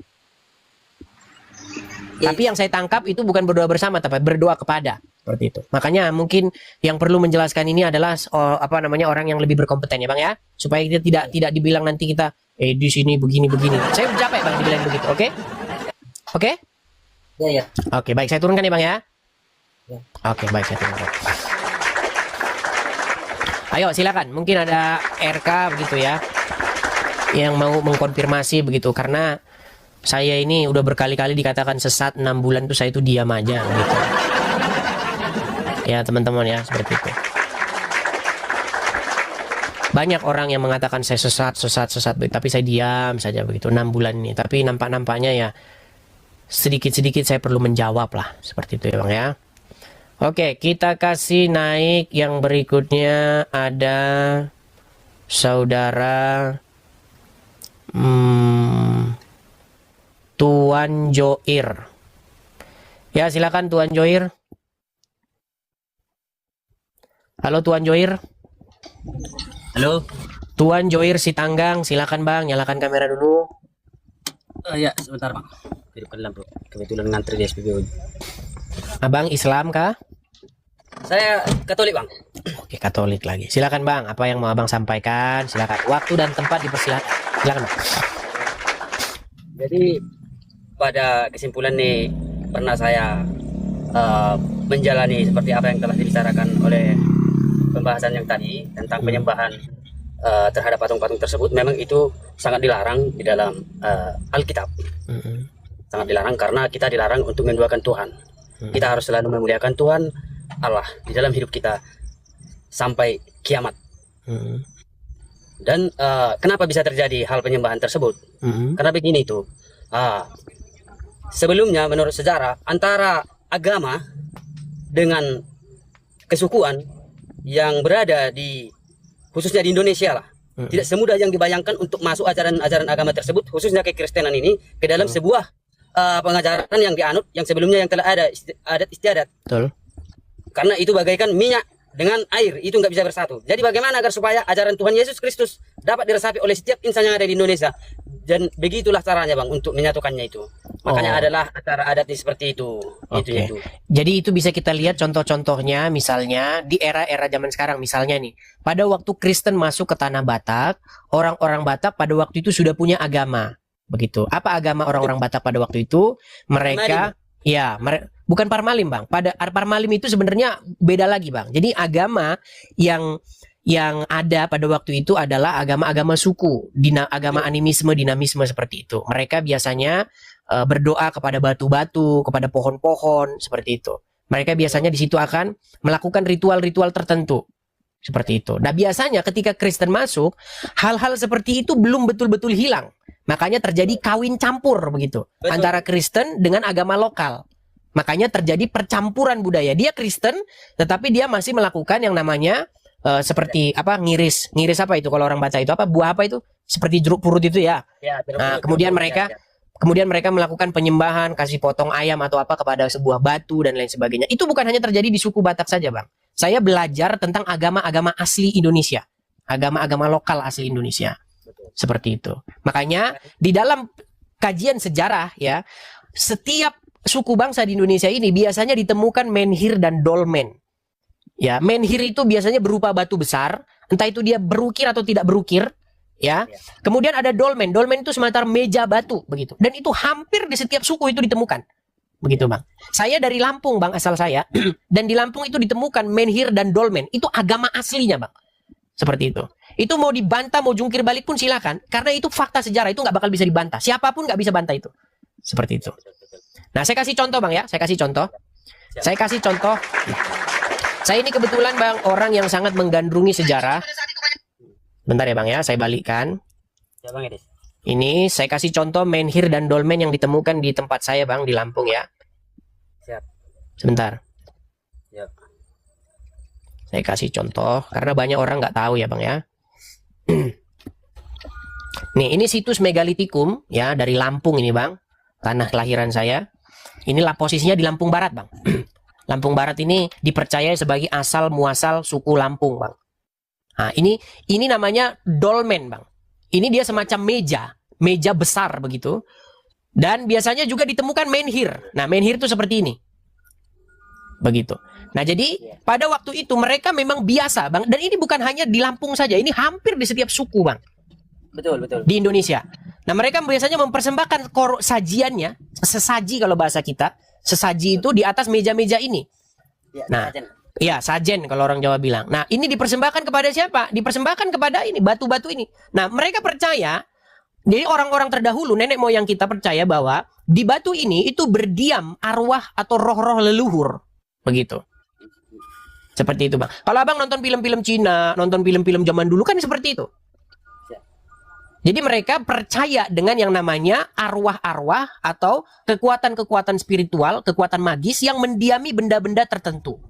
Ya. Tapi yang saya tangkap itu bukan berdoa bersama, tapi berdoa kepada. Seperti itu. Makanya mungkin yang perlu menjelaskan ini adalah orang yang lebih berkompeten ya, Bang ya. Supaya kita tidak dibilang nanti kita di sini begini. Saya capek, Bang, dibilang begitu. Oke? Oke? Ya. Oke, baik, saya turunkan ya, Bang ya. Ya. Oke, baik, saya turunkan. Ayo, silakan. Mungkin ada RK begitu ya, yang mau mengkonfirmasi begitu, karena saya ini udah berkali-kali dikatakan sesat 6 bulan tuh saya itu diam aja gitu. Ya, teman-teman ya, seperti itu. Banyak orang yang mengatakan saya sesat, tapi saya diam saja begitu 6 bulan ini. Tapi nampak-nampaknya ya sedikit-sedikit saya perlu menjawab lah, seperti itu ya, Bang ya. Oke, kita kasih naik yang berikutnya, ada saudara Tuan Joir. Ya, silakan Tuan Joir. Halo Tuan Joir. Halo. Tuan Joir Sitanggang, silakan Bang, nyalakan kamera dulu. Ya, sebentar Bang. Hidupkan lampu. Kebetulan ngantri di SPBU. Abang Islam kah? Saya Katolik Bang. Oke, Katolik lagi. Silakan Bang, apa yang mau Abang sampaikan? Silakan. Waktu dan tempat dipersilakan. Silakan Bang. Jadi pada kesimpulan nih, pernah saya menjalani seperti apa yang telah dibicarakan oleh pembahasan yang tadi tentang penyembahan terhadap patung-patung tersebut. Memang itu sangat dilarang di dalam Alkitab. Sangat dilarang karena kita dilarang untuk menduakan Tuhan. Kita harus selalu memuliakan Tuhan Allah di dalam hidup kita sampai kiamat. Dan kenapa bisa terjadi hal penyembahan tersebut? Karena begini itu. Sebelumnya menurut sejarah, antara agama dengan kesukuan yang berada di khususnya di Indonesia lah, tidak semudah yang dibayangkan untuk masuk ajaran-ajaran agama tersebut, khususnya kekristenan ini, ke dalam sebuah pengajaran yang dianut yang sebelumnya yang telah ada adat istiadat. Betul. Karena itu bagaikan minyak dengan air itu nggak bisa bersatu. Jadi bagaimana agar supaya ajaran Tuhan Yesus Kristus dapat diresapi oleh setiap insan yang ada di Indonesia? Dan begitulah caranya Bang untuk menyatukannya itu. Makanya adalah acara adat seperti itu. Oke. Jadi itu bisa kita lihat contoh-contohnya misalnya di era-era zaman sekarang misalnya nih. Pada waktu Kristen masuk ke tanah Batak, orang-orang Batak pada waktu itu sudah punya agama. Begitu. Apa agama orang-orang Batak pada waktu itu? Mereka bukan Parmalim Bang. Pada Parmalim itu sebenarnya beda lagi Bang. Jadi agama yang ada pada waktu itu adalah agama-agama suku, agama animisme, dinamisme seperti itu. Mereka biasanya berdoa kepada batu-batu, kepada pohon-pohon seperti itu. Mereka biasanya di situ akan melakukan ritual-ritual tertentu seperti itu. Nah biasanya ketika Kristen masuk, hal-hal seperti itu belum betul-betul hilang. Makanya terjadi kawin campur begitu antara Kristen dengan agama lokal. Makanya terjadi percampuran budaya. Dia Kristen, tetapi dia masih melakukan yang namanya seperti apa ngiris apa itu kalau orang baca itu apa buah apa itu seperti jeruk purut itu ya. Nah, kemudian mereka melakukan penyembahan, kasih potong ayam atau apa kepada sebuah batu dan lain sebagainya. Itu bukan hanya terjadi di suku Batak saja, Bang. Saya belajar tentang agama-agama asli Indonesia, agama-agama lokal asli Indonesia. Seperti itu. Makanya di dalam kajian sejarah ya, setiap suku bangsa di Indonesia ini biasanya ditemukan menhir dan dolmen. Ya, menhir itu biasanya berupa batu besar, entah itu dia berukir atau tidak berukir, ya. Kemudian ada dolmen. Dolmen itu semacam meja batu begitu. Dan itu hampir di setiap suku itu ditemukan. Begitu, Bang. Saya dari Lampung, Bang, asal saya. Dan di Lampung itu ditemukan menhir dan dolmen. Itu agama aslinya, Bang. Seperti itu. Itu mau dibantah, mau jungkir balik pun silakan. Karena itu fakta sejarah, itu nggak bakal bisa dibantah. Siapapun nggak bisa bantah itu. Seperti itu. Nah, saya kasih contoh, Bang, ya. Saya kasih contoh. Saya ini kebetulan, Bang, orang yang sangat menggandrungi sejarah. Bentar ya, Bang, ya. Saya balikkan. Ya, Bang Edis. Ini saya kasih contoh menhir dan dolmen yang ditemukan di tempat saya, Bang, di Lampung, ya. Siap. Sebentar. Siap. Saya kasih contoh, karena banyak orang nggak tahu ya, Bang, ya. Nih, ini situs megalitikum ya dari Lampung ini, Bang. Tanah kelahiran saya. Inilah posisinya di Lampung Barat, Bang. Lampung Barat ini dipercaya sebagai asal muasal suku Lampung, Bang. Nah, ini namanya dolmen, Bang. Ini dia semacam meja besar begitu. Dan biasanya juga ditemukan menhir. Nah, menhir itu seperti ini. Begitu. Nah, jadi pada waktu itu mereka memang biasa, Bang. Dan ini bukan hanya di Lampung saja, ini hampir di setiap suku, Bang. Betul. Di Indonesia. Nah, mereka biasanya mempersembahkan sajiannya, sesaji kalau bahasa kita. Sesaji itu di atas meja-meja ini. Nah, iya, sajen kalau orang Jawa bilang. Nah, ini dipersembahkan kepada siapa? Dipersembahkan kepada ini, batu-batu ini. Nah, mereka percaya, jadi orang-orang terdahulu, nenek moyang kita percaya bahwa di batu ini itu berdiam arwah atau roh-roh leluhur. Begitu. Seperti itu, Bang. Kalau Abang nonton film-film Cina, nonton film-film zaman dulu kan seperti itu. Jadi mereka percaya dengan yang namanya arwah-arwah atau kekuatan-kekuatan spiritual, kekuatan magis yang mendiami benda-benda tertentu.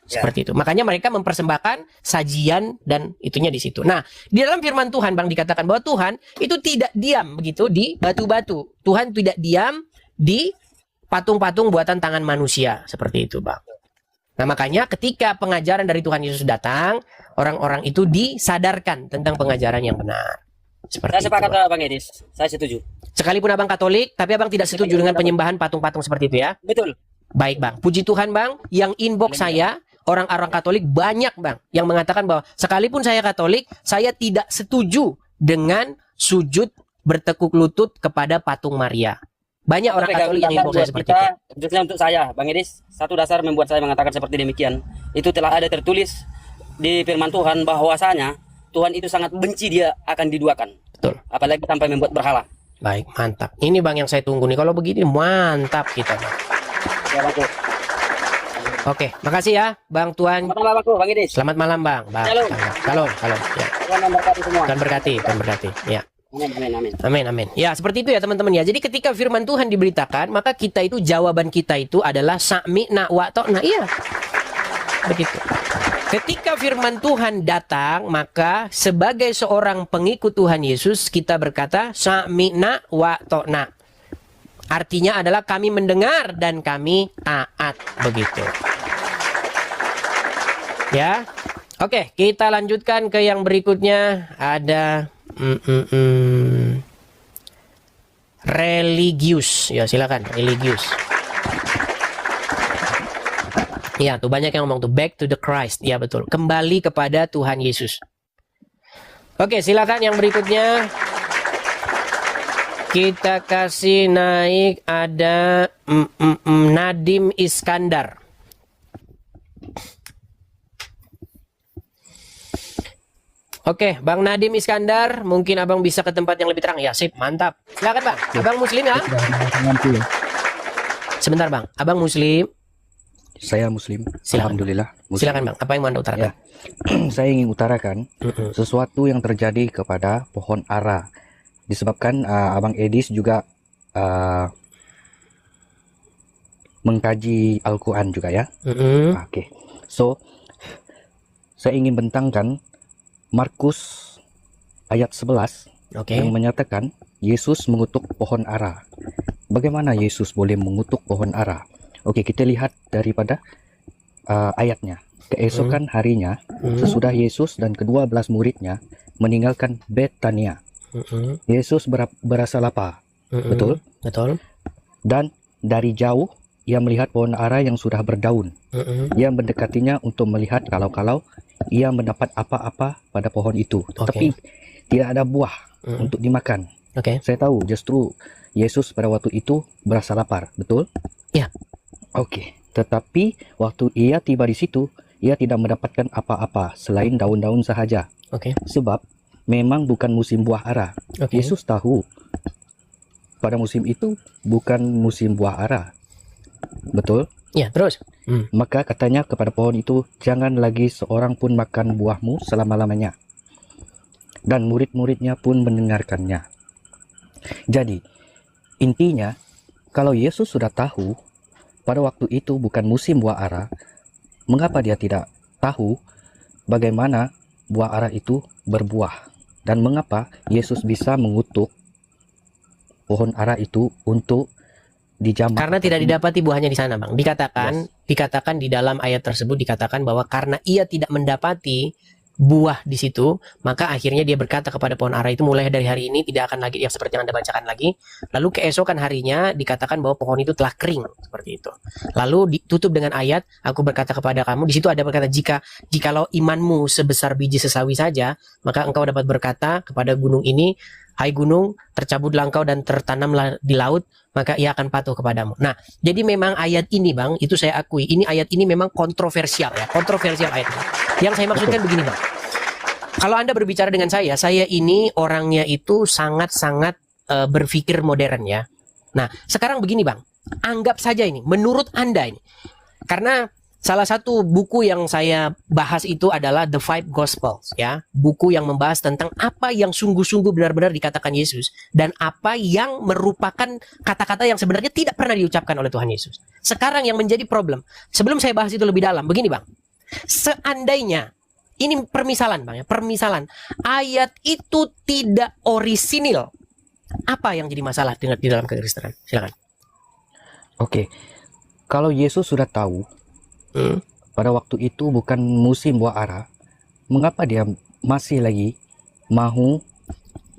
Seperti itu. Makanya mereka mempersembahkan sajian dan itunya di situ. Nah, di dalam firman Tuhan, Bang, dikatakan bahwa Tuhan itu tidak diam begitu di batu-batu. Tuhan tidak diam di patung-patung buatan tangan manusia. Seperti itu, Bang. Nah, makanya ketika pengajaran dari Tuhan Yesus datang, orang-orang itu disadarkan tentang pengajaran yang benar. Seperti Saya sepakat, itu, Bang. Bang Edis. Saya setuju. Sekalipun Abang Katolik, tapi Abang tidak setuju dengan penyembahan patung-patung seperti itu ya? Betul. Baik, Bang. Puji Tuhan, Bang. Yang inbox saya, orang-orang Katolik banyak, Bang, yang mengatakan bahwa sekalipun saya Katolik, saya tidak setuju dengan sujud bertekuk lutut kepada patung Maria. Banyak orang Katolik yang inbox saya seperti itu. Khususnya untuk saya, Bang Edis, satu dasar membuat saya mengatakan seperti demikian. Itu telah ada tertulis di firman Tuhan bahwasanya Tuhan itu sangat benci dia akan diduakan. Betul. Apalagi sampai membuat berhala. Baik, mantap. Ini, Bang, yang saya tunggu nih. Kalau begini mantap kita, Bang. Ya, Bang. Oke, makasih ya, Bang Tuan. Selamat malam, Bang Edis. Selamat malam, Bang. Shalom. Shalom. Ya. Tuhan memberkati semua. Tuhan berkati. Ya. Amin. Amin. Ya, seperti itu ya, teman-teman ya. Jadi ketika firman Tuhan diberitakan, maka kita itu jawaban kita itu adalah sami'na wa ta'na. Iya. Begitu. Ketika firman Tuhan datang, maka sebagai seorang pengikut Tuhan Yesus, kita berkata sami'na wa ta'na. Artinya adalah kami mendengar dan kami taat. Begitu. Ya. Oke, kita lanjutkan ke yang berikutnya. Ada religius. Ya, silakan religius. Ya, tuh banyak yang ngomong tuh back to the Christ. Ya, betul. Kembali kepada Tuhan Yesus. Oke, silakan yang berikutnya. Kita kasih naik ada Nadim Iskandar. Oke, Bang Nadim Iskandar, mungkin abang bisa ke tempat yang lebih terang. Ya, sip, mantap. Silakan bang. Abang Muslim ya? Sebentar bang, abang Muslim. Saya Muslim. Silakan. Alhamdulillah. Muslim. Silakan bang. Apa yang mau anda utarakan? Ya. Saya ingin utarakan sesuatu yang terjadi kepada pohon ara. Disebabkan Abang Edis juga mengkaji Al-Quran juga ya. Oke. So, saya ingin bentangkan Markus ayat 11 yang menyatakan Yesus mengutuk pohon ara. Bagaimana Yesus boleh mengutuk pohon ara? Oke, kita lihat daripada ayatnya. Keesokan harinya, sesudah Yesus dan ke-12 muridnya meninggalkan Betania, Yesus berasa lapar. Betul? Betul. Dan dari jauh, ia melihat pohon ara yang sudah berdaun. Ia mendekatinya untuk melihat kalau ia mendapat apa-apa pada pohon itu. Tapi tidak ada buah untuk dimakan. Saya tahu justru Yesus pada waktu itu berasa lapar. Betul? Ya. Oke. Tetapi waktu ia tiba di situ, ia tidak mendapatkan apa-apa selain daun-daun sahaja. Sebab memang bukan musim buah ara. Yesus tahu pada musim itu bukan musim buah ara. Betul? Ya, terus. Maka katanya kepada pohon itu, jangan lagi seorang pun makan buahmu selama-lamanya. Dan murid-muridnya pun mendengarkannya. Jadi, intinya, kalau Yesus sudah tahu pada waktu itu bukan musim buah ara, mengapa dia tidak tahu bagaimana buah ara itu berbuah? Dan mengapa Yesus bisa mengutuk pohon ara itu untuk dijamak? Karena tidak didapati buahnya di sana, Bang. Dikatakan di dalam ayat tersebut dikatakan bahwa karena ia tidak mendapati buah di situ, maka akhirnya dia berkata kepada pohon ara itu, mulai dari hari ini tidak akan lagi yang seperti yang Anda bacakan lagi. Lalu keesokan harinya dikatakan bahwa pohon itu telah kering, seperti itu. Lalu ditutup dengan ayat, aku berkata kepada kamu, di situ ada berkata, jikalau imanmu sebesar biji sesawi saja, maka engkau dapat berkata kepada gunung ini, hai gunung, tercabutlah engkau dan tertanamlah di laut, maka ia akan patuh kepadamu. Nah, jadi memang ayat ini, Bang, itu saya akui, ayat ini memang kontroversial ya, kontroversial ayat ini. Yang saya maksudkan begini, Bang. Kalau Anda berbicara dengan saya ini orangnya itu sangat-sangat berpikir modern ya. Nah, sekarang begini, Bang. Anggap saja ini, menurut Anda ini. Karena salah satu buku yang saya bahas itu adalah The Five Gospels ya. Buku yang membahas tentang apa yang sungguh-sungguh benar-benar dikatakan Yesus dan apa yang merupakan kata-kata yang sebenarnya tidak pernah diucapkan oleh Tuhan Yesus. Sekarang yang menjadi problem, sebelum saya bahas itu lebih dalam, begini, Bang. Seandainya ini permisalan, Bang ya, permisalan ayat itu tidak orisinil, apa yang jadi masalah di dalam kekristenan? Silakan. Oke. Kalau Yesus sudah tahu pada waktu itu bukan musim buah ara, mengapa dia masih lagi mau?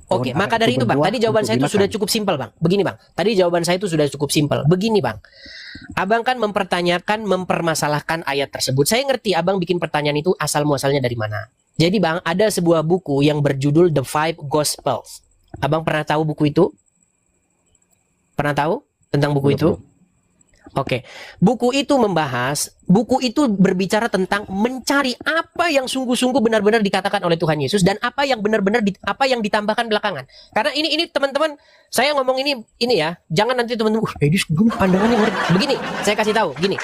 Oke, maka dari itu, Bang, tadi jawaban saya itu sudah cukup simpel, Bang. Begini, Bang. Tadi jawaban saya itu sudah cukup simpel. Begini, Bang. Abang kan mempertanyakan, mempermasalahkan ayat tersebut. Saya ngerti Abang bikin pertanyaan itu asal-muasalnya dari mana. Jadi, Bang, ada sebuah buku yang berjudul The Five Gospels. Abang pernah tahu buku itu? Pernah tahu tentang buku itu? Oke, buku itu berbicara tentang mencari apa yang sungguh-sungguh benar-benar dikatakan oleh Tuhan Yesus dan apa yang benar-benar apa yang ditambahkan belakangan. Karena ini teman-teman, saya ngomong ini ya, jangan nanti teman-teman, pandangannya begini. Saya kasih tahu, gini.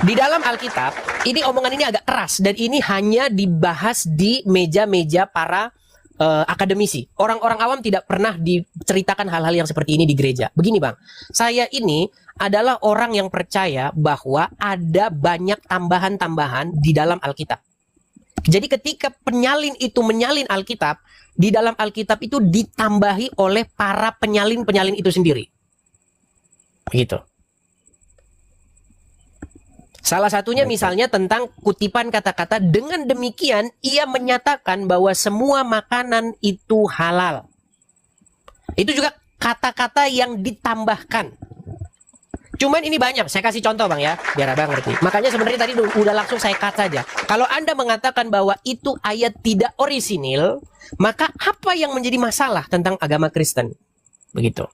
Di dalam Alkitab, ini omongan ini agak keras dan ini hanya dibahas di meja-meja para akademisi. Orang-orang awam tidak pernah diceritakan hal-hal yang seperti ini di gereja. Begini, Bang, saya ini adalah orang yang percaya bahwa ada banyak tambahan-tambahan di dalam Alkitab. Jadi ketika penyalin itu menyalin Alkitab, di dalam Alkitab itu ditambahi oleh para penyalin-penyalin itu sendiri. Begitu. Salah satunya misalnya tentang kutipan kata-kata, dengan demikian ia menyatakan bahwa semua makanan itu halal. Itu juga kata-kata yang ditambahkan. Cuman ini banyak, saya kasih contoh Bang ya, biar Abang ngerti. Makanya sebenarnya tadi udah langsung saya cut saja. Kalau Anda mengatakan bahwa itu ayat tidak orisinil, maka apa yang menjadi masalah tentang agama Kristen? Begitu.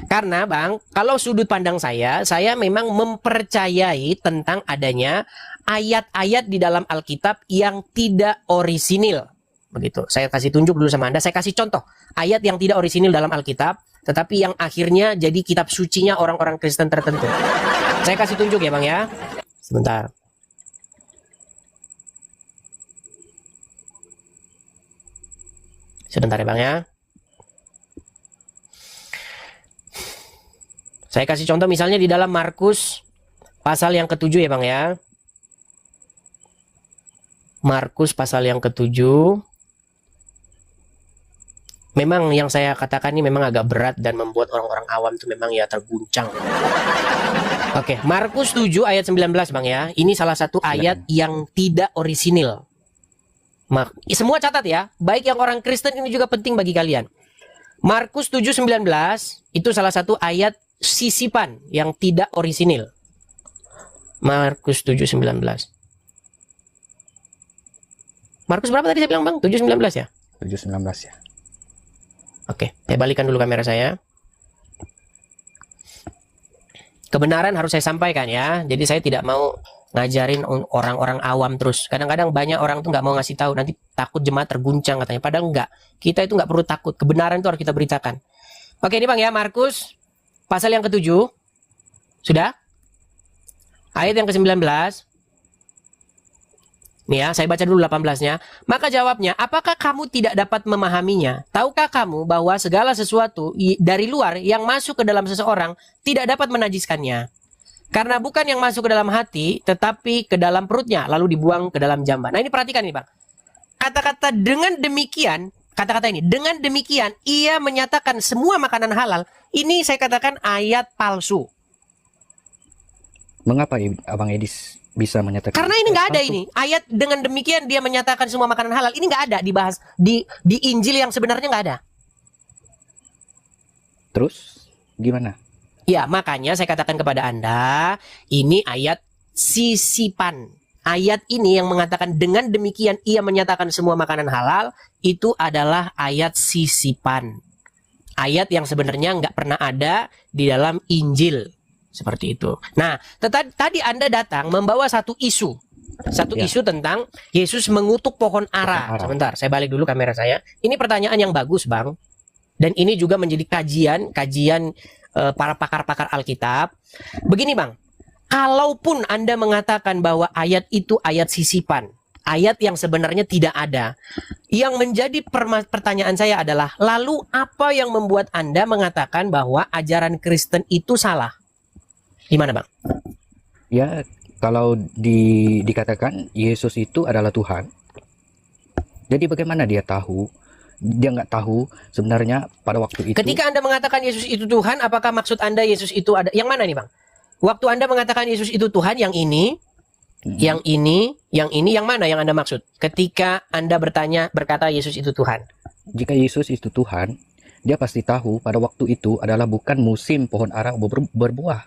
Karena Bang, kalau sudut pandang saya memang mempercayai tentang adanya ayat-ayat di dalam Alkitab yang tidak orisinil. Begitu. Saya kasih tunjuk dulu sama Anda, saya kasih contoh ayat yang tidak orisinil dalam Alkitab, tetapi yang akhirnya jadi kitab sucinya orang-orang Kristen tertentu. Saya kasih tunjuk ya Bang ya. Sebentar. Sebentar ya Bang ya. Saya kasih contoh misalnya di dalam Markus pasal yang ke-7 ya Bang ya. Markus pasal yang ke-7. Memang yang saya katakan ini memang agak berat dan membuat orang-orang awam itu memang ya terguncang. Oke, Markus 7 ayat 19 Bang ya. Ini salah satu ayat yang tidak orisinil. Semua catat ya, baik yang orang Kristen ini juga penting bagi kalian. Markus 7:19 itu salah satu ayat sisipan yang tidak orisinil. Markus 7:19. Markus berapa tadi saya bilang Bang? 7:19 ya? 7:19 ya. Oke, saya balikan dulu kamera saya. Kebenaran harus saya sampaikan ya. Jadi saya tidak mau ngajarin orang-orang awam terus. Kadang-kadang banyak orang tuh nggak mau ngasih tahu, nanti takut jemaat terguncang katanya. Padahal enggak. Kita itu nggak perlu takut. Kebenaran itu harus kita beritakan. Oke, ini Bang ya, Markus pasal yang ke-7. Sudah? Ayat yang ke-19. Nih ya, saya baca dulu 18-nya. Maka jawabnya, apakah kamu tidak dapat memahaminya? Tahukah kamu bahwa segala sesuatu dari luar yang masuk ke dalam seseorang tidak dapat menajiskannya? Karena bukan yang masuk ke dalam hati, tetapi ke dalam perutnya, lalu dibuang ke dalam jamban. Nah ini perhatikan nih Bang. Kata-kata dengan demikian, kata-kata ini, dengan demikian ia menyatakan semua makanan halal. Ini saya katakan ayat palsu. Mengapa Abang Edis bisa menyatakan? Karena ini nggak ada ini. Ayat dengan demikian dia menyatakan semua makanan halal. Ini nggak ada dibahas di Injil yang sebenarnya nggak ada. Terus gimana? Ya, makanya saya katakan kepada Anda, ini ayat sisipan. Ayat ini yang mengatakan dengan demikian ia menyatakan semua makanan halal, itu adalah ayat sisipan. Ayat yang sebenarnya nggak pernah ada di dalam Injil. Seperti itu. Nah, tadi Anda datang membawa satu isu. Isu tentang Yesus mengutuk pohon ara. Sebentar, saya balik dulu kamera saya. Ini pertanyaan yang bagus, Bang. Dan ini juga menjadi kajian para pakar-pakar Alkitab. Begini Bang, kalaupun Anda mengatakan bahwa ayat itu ayat sisipan, ayat yang sebenarnya tidak ada, yang menjadi pertanyaan saya adalah, lalu apa yang membuat Anda mengatakan bahwa ajaran Kristen itu salah? Gimana Bang? Ya, kalau dikatakan Yesus itu adalah Tuhan, jadi bagaimana dia tahu? Dia nggak tahu sebenarnya pada waktu itu. Ketika Anda mengatakan Yesus itu Tuhan, apakah maksud Anda Yesus itu ada? Yang mana nih Bang? Waktu Anda mengatakan Yesus itu Tuhan, yang ini, yang mana yang Anda maksud? Ketika Anda berkata Yesus itu Tuhan. Jika Yesus itu Tuhan, dia pasti tahu pada waktu itu adalah bukan musim pohon ara berbuah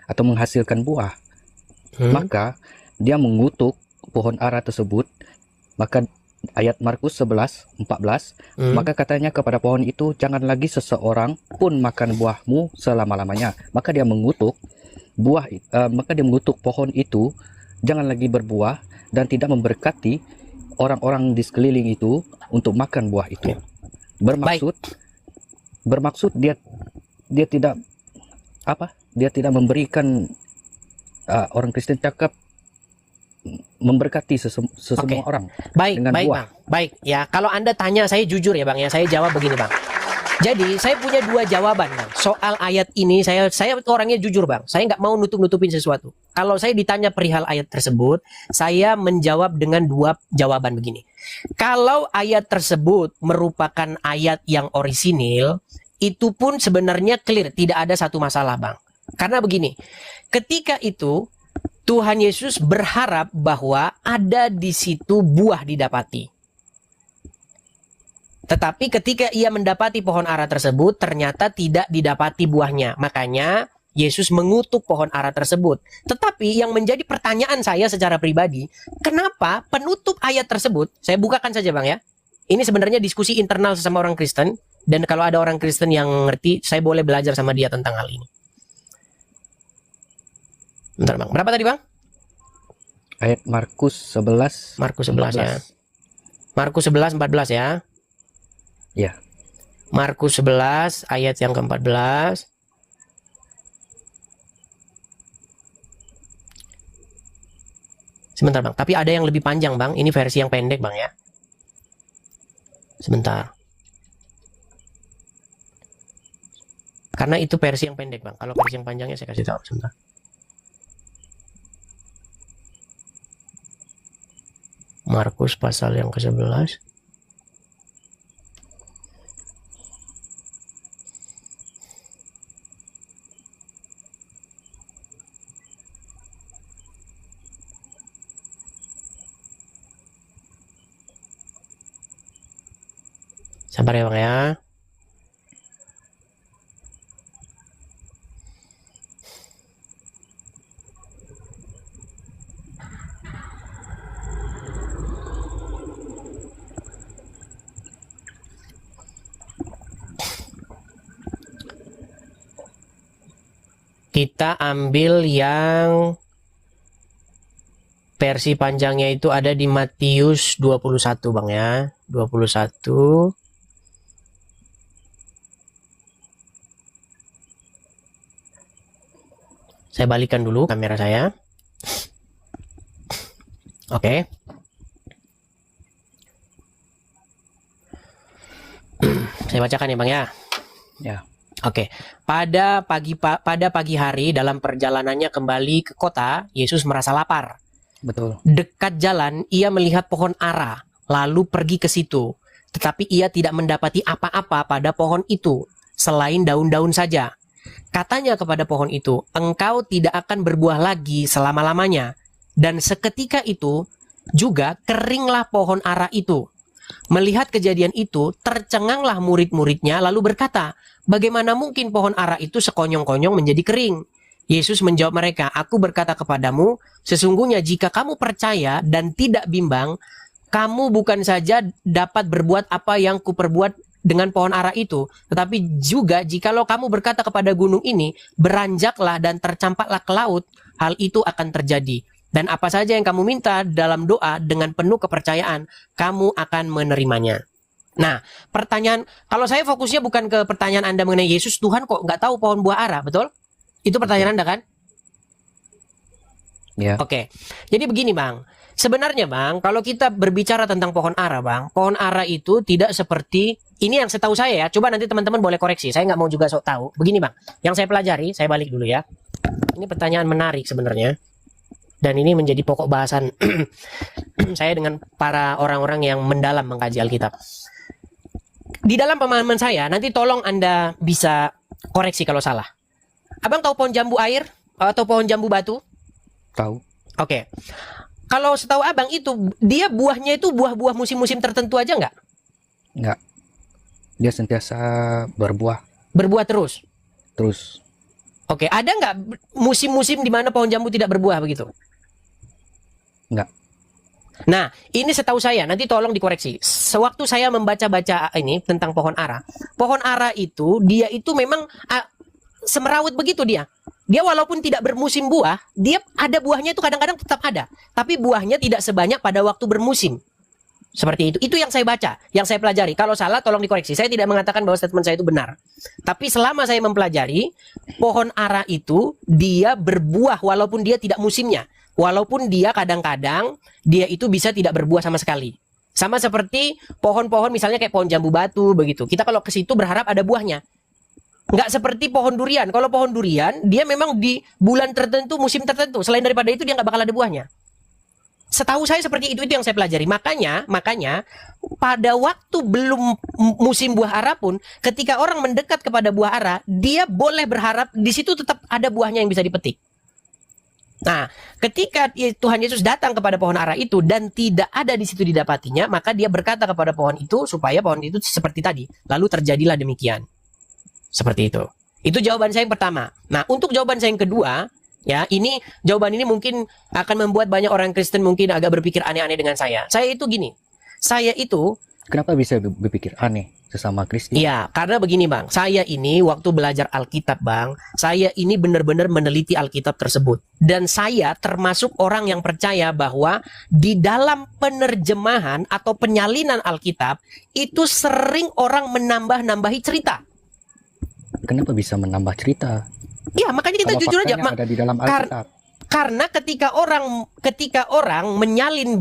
atau menghasilkan buah. Maka dia mengutuk pohon ara tersebut. Maka ayat Markus 11:14, maka katanya kepada pohon itu, jangan lagi seseorang pun makan buahmu selama-lamanya. Maka dia mengutuk pohon itu jangan lagi berbuah dan tidak memberkati orang-orang di sekeliling itu untuk makan buah itu. Bermaksud dia tidak dia tidak memberikan orang Kristen cakap memberkati sesemua orang. Baik, dengan buah. Bang. Baik, ya. Kalau Anda tanya, saya jujur ya Bang ya. Saya jawab begini Bang. Jadi saya punya dua jawaban Bang. Soal ayat ini, saya orangnya jujur Bang. Saya nggak mau nutup-nutupin sesuatu. Kalau saya ditanya perihal ayat tersebut, saya menjawab dengan dua jawaban begini. Kalau ayat tersebut merupakan ayat yang orisinil, itu pun sebenarnya clear, tidak ada satu masalah Bang. Karena begini, ketika itu Tuhan Yesus berharap bahwa ada di situ buah didapati. Tetapi ketika ia mendapati pohon ara tersebut, ternyata tidak didapati buahnya. Makanya Yesus mengutuk pohon ara tersebut. Tetapi yang menjadi pertanyaan saya secara pribadi, kenapa penutup ayat tersebut, saya bukakan saja Bang ya. Ini sebenarnya diskusi internal sesama orang Kristen. Dan kalau ada orang Kristen yang ngerti, saya boleh belajar sama dia tentang hal ini. Bentar Bang, berapa tadi Bang? Ayat Markus 11. Markus 11 ya. Markus 11 14 ya. Ya. Markus 11 ayat yang ke-14. Sebentar Bang, tapi ada yang lebih panjang Bang. Ini versi yang pendek Bang ya. Sebentar. Karena itu versi yang pendek Bang. Kalau versi yang panjangnya saya kasih tahu sebentar. Markus pasal yang ke-11. Sabar ya Bang ya. Kita ambil yang versi panjangnya itu ada di Matius 21 Bang ya. 21. Saya balikan dulu kamera saya. Oke. Saya bacakan ya Bang ya. Ya. Oke, pada pagi hari dalam perjalanannya kembali ke kota, Yesus merasa lapar. Betul. Dekat jalan, ia melihat pohon ara, lalu pergi ke situ. Tetapi ia tidak mendapati apa-apa pada pohon itu, selain daun-daun saja. Katanya kepada pohon itu, engkau tidak akan berbuah lagi selama-lamanya. Dan seketika itu, juga keringlah pohon ara itu. Melihat kejadian itu, tercenganglah murid-muridnya lalu berkata, bagaimana mungkin pohon ara itu sekonyong-konyong menjadi kering? Yesus menjawab mereka, aku berkata kepadamu, sesungguhnya jika kamu percaya dan tidak bimbang, kamu bukan saja dapat berbuat apa yang kuperbuat dengan pohon ara itu, tetapi juga jikalau kamu berkata kepada gunung ini, beranjaklah dan tercampaklah ke laut, hal itu akan terjadi. Dan apa saja yang kamu minta dalam doa dengan penuh kepercayaan, kamu akan menerimanya. Nah, pertanyaan, kalau saya fokusnya bukan ke pertanyaan Anda mengenai Yesus, Tuhan kok nggak tahu pohon buah ara, betul? Itu pertanyaan Anda kan? Ya. Oke, jadi begini Bang. Sebenarnya Bang, kalau kita berbicara tentang pohon ara Bang, pohon ara itu tidak seperti, ini yang setahu saya ya, coba nanti teman-teman boleh koreksi, saya nggak mau juga sok tahu. Begini Bang, yang saya pelajari, saya balik dulu ya. Ini pertanyaan menarik sebenarnya. Dan ini menjadi pokok bahasan saya dengan para orang-orang yang mendalam mengkaji Alkitab. Di dalam pemahaman saya, nanti tolong Anda bisa koreksi kalau salah. Abang tahu pohon jambu air atau pohon jambu batu? Tahu. Oke. Kalau setahu Abang itu, dia buahnya itu buah-buah musim-musim tertentu aja nggak? Nggak. Dia sentiasa berbuah. Berbuah terus? Terus. Oke, ada nggak musim-musim di mana pohon jambu tidak berbuah begitu? Nggak. Nah, ini setahu saya, nanti tolong dikoreksi. Sewaktu saya membaca-baca ini tentang pohon ara itu, dia itu memang semerawut begitu dia. Dia walaupun tidak bermusim buah, dia ada buahnya itu kadang-kadang tetap ada. Tapi buahnya tidak sebanyak pada waktu bermusim. Seperti itu. Itu yang saya baca, yang saya pelajari. Kalau salah tolong dikoreksi. Saya tidak mengatakan bahwa statement saya itu benar. Tapi selama saya mempelajari, pohon ara itu dia berbuah walaupun dia tidak musimnya. Walaupun dia kadang-kadang dia itu bisa tidak berbuah sama sekali. Sama seperti pohon-pohon misalnya kayak pohon jambu batu begitu. Kita kalau ke situ berharap ada buahnya. Nggak seperti pohon durian. Kalau pohon durian dia memang di bulan tertentu, musim tertentu. Selain daripada itu dia nggak bakal ada buahnya. Setahu saya seperti itu yang saya pelajari. Makanya pada waktu belum musim buah ara pun, ketika orang mendekat kepada buah ara, dia boleh berharap di situ tetap ada buahnya yang bisa dipetik. Nah, ketika Tuhan Yesus datang kepada pohon ara itu dan tidak ada di situ didapatinya, maka dia berkata kepada pohon itu supaya pohon itu seperti tadi. Lalu terjadilah demikian. Seperti itu. Itu jawaban saya yang pertama. Nah, untuk jawaban saya yang kedua, ya, jawaban ini mungkin akan membuat banyak orang Kristen mungkin agak berpikir aneh-aneh dengan saya. Saya itu gini. Saya itu Kenapa bisa berpikir aneh sesama Kristen? iya, karena begini Bang, saya ini waktu belajar Alkitab Bang, saya ini benar-benar meneliti Alkitab tersebut. Dan saya termasuk orang yang percaya bahwa di dalam penerjemahan atau penyalinan Alkitab, itu sering orang menambah-nambahi cerita. Kenapa bisa menambah cerita? Iya, makanya kita Kalau jujur aja. faktanya ada di dalam Alkitab. Karena ketika orang menyalin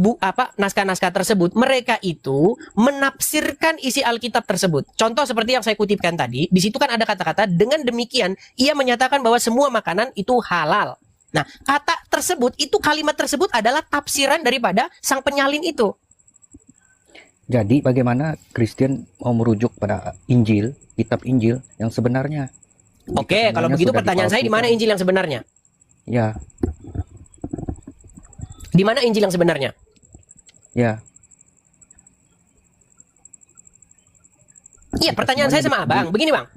naskah-naskah tersebut, mereka itu menafsirkan isi Alkitab tersebut. Contoh seperti yang saya kutipkan tadi, di situ kan ada kata-kata dengan demikian ia menyatakan bahwa semua makanan itu halal. Nah, kalimat tersebut adalah tafsiran daripada sang penyalin itu. Jadi bagaimana Kristen mau merujuk pada Injil, kitab Injil yang sebenarnya? Oke, kalau begitu pertanyaan saya, di mana Injil yang sebenarnya? Ya. Di mana Injil yang sebenarnya? Ya. Iya, pertanyaan saya sama Abang. Begini Bang.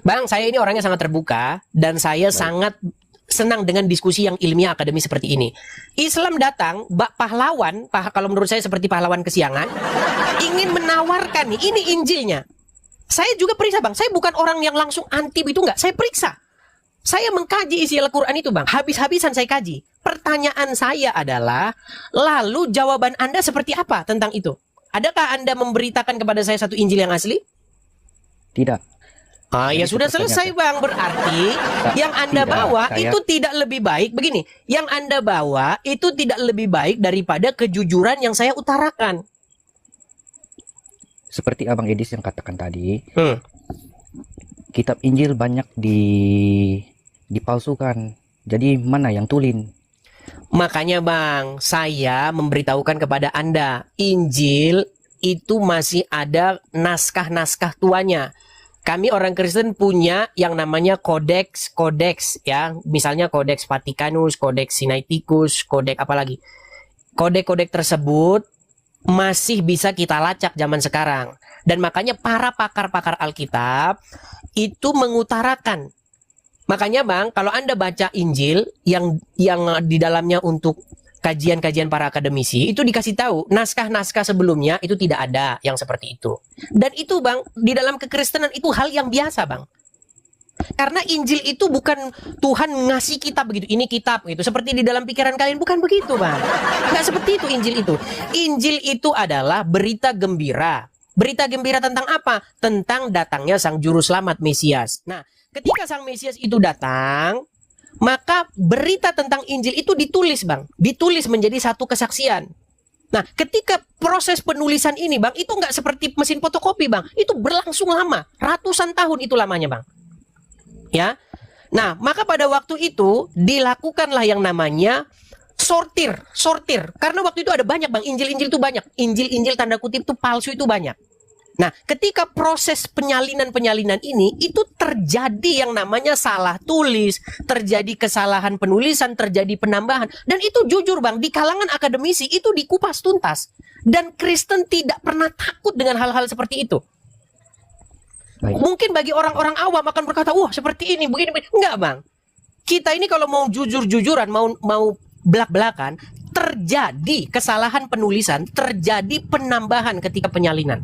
Bang, saya ini orangnya sangat terbuka dan saya sangat senang dengan diskusi yang ilmiah akademis seperti ini. Islam datang, pahlawan, kalau menurut saya seperti pahlawan kesiangan, ingin menawarkan nih, ini Injilnya. Saya juga periksa Bang, saya bukan orang yang langsung anti itu enggak, saya periksa. Saya mengkaji isi Al-Quran itu Bang, habis-habisan saya kaji. Pertanyaan saya adalah, lalu jawaban Anda seperti apa tentang itu? Adakah Anda memberitakan kepada saya satu Injil yang asli? Tidak. Ya sudah selesai Bang, berarti yang Anda bawa itu tidak lebih baik. Begini, yang Anda bawa itu tidak lebih baik daripada kejujuran yang saya utarakan. Seperti Abang Edis yang katakan tadi, kitab Injil banyak dipalsukan. Jadi mana yang tulin? Makanya Bang, saya memberitahukan kepada Anda, Injil itu masih ada naskah-naskah tuanya. Kami orang Kristen punya yang namanya kodeks ya, misalnya kodeks Vatikanus, kodeks Sinaiticus, kodeks apalagi. Kodek-kodek tersebut masih bisa kita lacak zaman sekarang. Dan makanya para pakar-pakar Alkitab itu mengutarakan. Makanya Bang, kalau Anda baca Injil yang di dalamnya untuk kajian-kajian para akademisi, itu dikasih tahu naskah-naskah sebelumnya itu tidak ada yang seperti itu. Dan itu Bang, di dalam kekristenan itu hal yang biasa Bang. Karena Injil itu bukan Tuhan ngasih kitab begitu, ini kitab gitu. Seperti di dalam pikiran kalian, bukan begitu Bang. Nggak seperti itu Injil itu. Injil itu adalah berita gembira. Berita gembira tentang apa? Tentang datangnya Sang Juru Selamat Mesias. Nah, ketika Sang Mesias itu datang, maka berita tentang Injil itu ditulis Bang. Ditulis menjadi satu kesaksian. Nah, ketika proses penulisan ini Bang, itu nggak seperti mesin fotokopi Bang. Itu berlangsung lama. Ratusan tahun itu lamanya Bang. Ya. Nah, maka pada waktu itu dilakukanlah yang namanya sortir. Karena waktu itu ada banyak Bang, Injil-Injil itu banyak. Injil-Injil tanda kutip itu palsu itu banyak. Nah, ketika proses penyalinan ini itu terjadi yang namanya salah tulis, terjadi kesalahan penulisan, terjadi penambahan. Dan itu jujur Bang, di kalangan akademisi itu dikupas tuntas. Dan Kristen tidak pernah takut dengan hal-hal seperti itu. Baik. Mungkin bagi orang-orang awam akan berkata, wah seperti ini, begini. Enggak Bang. Kita ini kalau mau jujur-jujuran, mau belak-belakan, terjadi kesalahan penulisan, terjadi penambahan ketika penyalinan.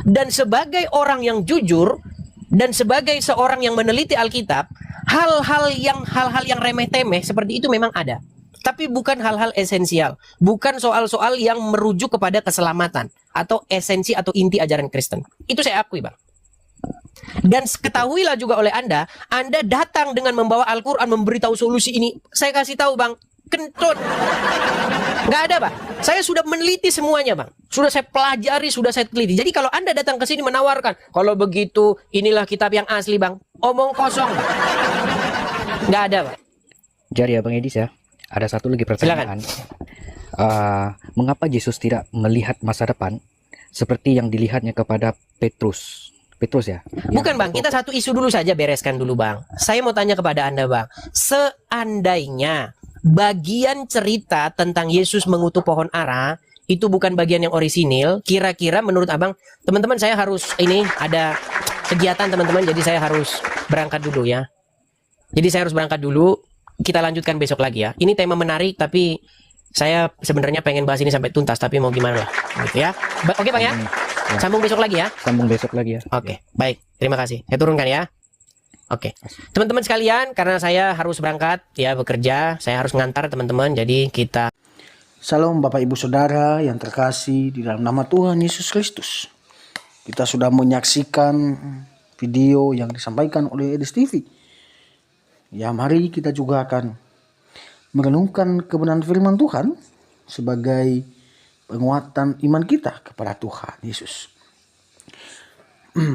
Dan sebagai orang yang jujur dan sebagai seorang yang meneliti Alkitab, hal-hal yang remeh-temeh seperti itu memang ada. Tapi bukan hal-hal esensial, bukan soal-soal yang merujuk kepada keselamatan atau esensi atau inti ajaran Kristen. Itu saya akui Bang. Dan ketahuilah juga oleh Anda datang dengan membawa Al-Quran memberitahu solusi ini. Saya kasih tahu Bang, kentut. Nggak ada Bang. Saya sudah meneliti semuanya Bang. Sudah saya pelajari, sudah saya teliti. Jadi kalau Anda datang ke sini menawarkan, kalau begitu inilah kitab yang asli Bang, omong kosong. Nggak ada Bang. Jadi Abang Edis ya, ada satu lagi pertanyaan. Mengapa Yesus tidak melihat masa depan seperti yang dilihatnya kepada Petrus ya? Bukan Bang, kita satu isu dulu saja bereskan dulu Bang. Saya mau tanya kepada Anda Bang, seandainya bagian cerita tentang Yesus mengutuk pohon ara itu bukan bagian yang orisinil. Kira-kira menurut abang, teman-teman saya harus ini ada kegiatan teman-teman, jadi saya harus berangkat dulu ya. Jadi saya harus berangkat dulu. Kita lanjutkan besok lagi ya. Ini tema menarik, tapi saya sebenarnya pengen bahas ini sampai tuntas, tapi mau gimana lah, gitu ya. Oke bang ya, sambung besok lagi ya. Sambung besok lagi ya. Oke, baik. Terima kasih. Saya turunkan ya. Oke, teman-teman sekalian, karena saya harus berangkat ya bekerja, saya harus ngantar teman-teman. Jadi kita. Salam Bapak Ibu Saudara yang terkasih di dalam nama Tuhan Yesus Kristus. Kita sudah menyaksikan video yang disampaikan oleh Edis TV. Ya, mari kita juga akan merenungkan kebenaran firman Tuhan sebagai penguatan iman kita kepada Tuhan Yesus.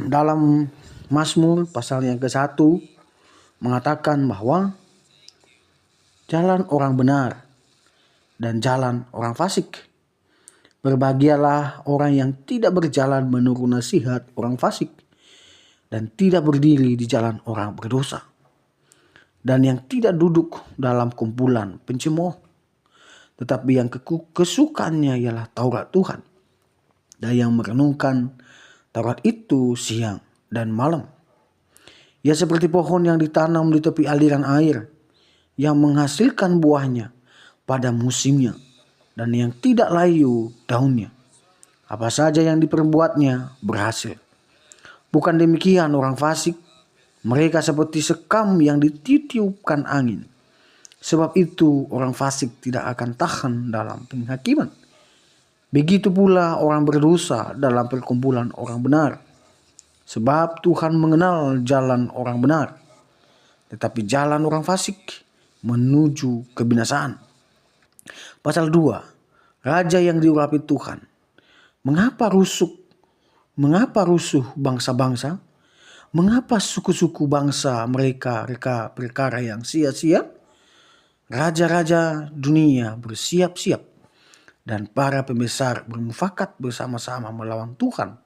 Dalam Mazmur pasal yang ke-1 mengatakan bahwa jalan orang benar dan jalan orang fasik. Berbahagialah orang yang tidak berjalan menurut nasihat orang fasik dan tidak berdiri di jalan orang berdosa, dan yang tidak duduk dalam kumpulan pencemooh, tetapi yang kesukaannya ialah Taurat Tuhan, dan yang merenungkan Taurat itu siang dan malam. Ia seperti pohon yang ditanam di tepi aliran air, yang menghasilkan buahnya pada musimnya, dan yang tidak layu daunnya. Apa saja yang diperbuatnya berhasil. Bukan demikian orang fasik. Mereka seperti sekam yang ditiupkan angin. Sebab itu orang fasik tidak akan tahan dalam penghakiman. Begitu pula orang berdosa dalam perkumpulan orang benar. Sebab Tuhan mengenal jalan orang benar, tetapi jalan orang fasik menuju kebinasaan. Pasal 2. Raja yang diurapi Tuhan. Mengapa rusuh bangsa-bangsa? Mengapa suku-suku bangsa mereka perkara yang sia-sia? Raja-raja dunia bersiap-siap dan para pembesar bermufakat bersama-sama melawan Tuhan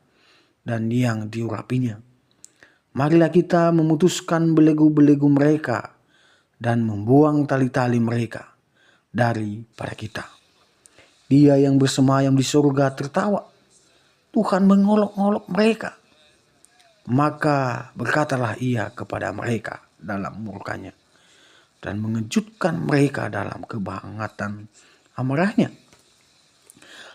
dan yang diurapinya. Marilah kita memutuskan belenggu-belenggu mereka dan membuang tali-tali mereka daripada kita. Dia yang bersemayam di surga tertawa. Tuhan mengolok-olok mereka. Maka berkatalah ia kepada mereka dalam murkanya dan mengejutkan mereka dalam kebangatan amarahnya.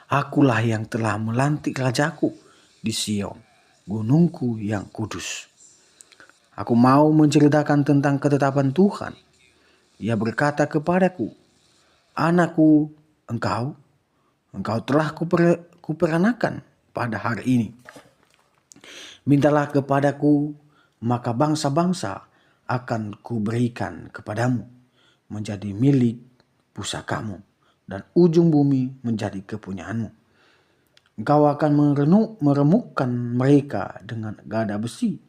Akulah yang telah melantik rajaku di Sion, gunungku yang kudus. Aku mau menceritakan tentang ketetapan Tuhan. Ia berkata kepadaku, anakku, engkau telah kuperanakan pada hari ini. Mintalah kepadaku, maka bangsa-bangsa akan kuberikan kepadamu menjadi milik pusakamu, dan ujung bumi menjadi kepunyaanmu. Engkau akan meremukkan mereka dengan gada besi,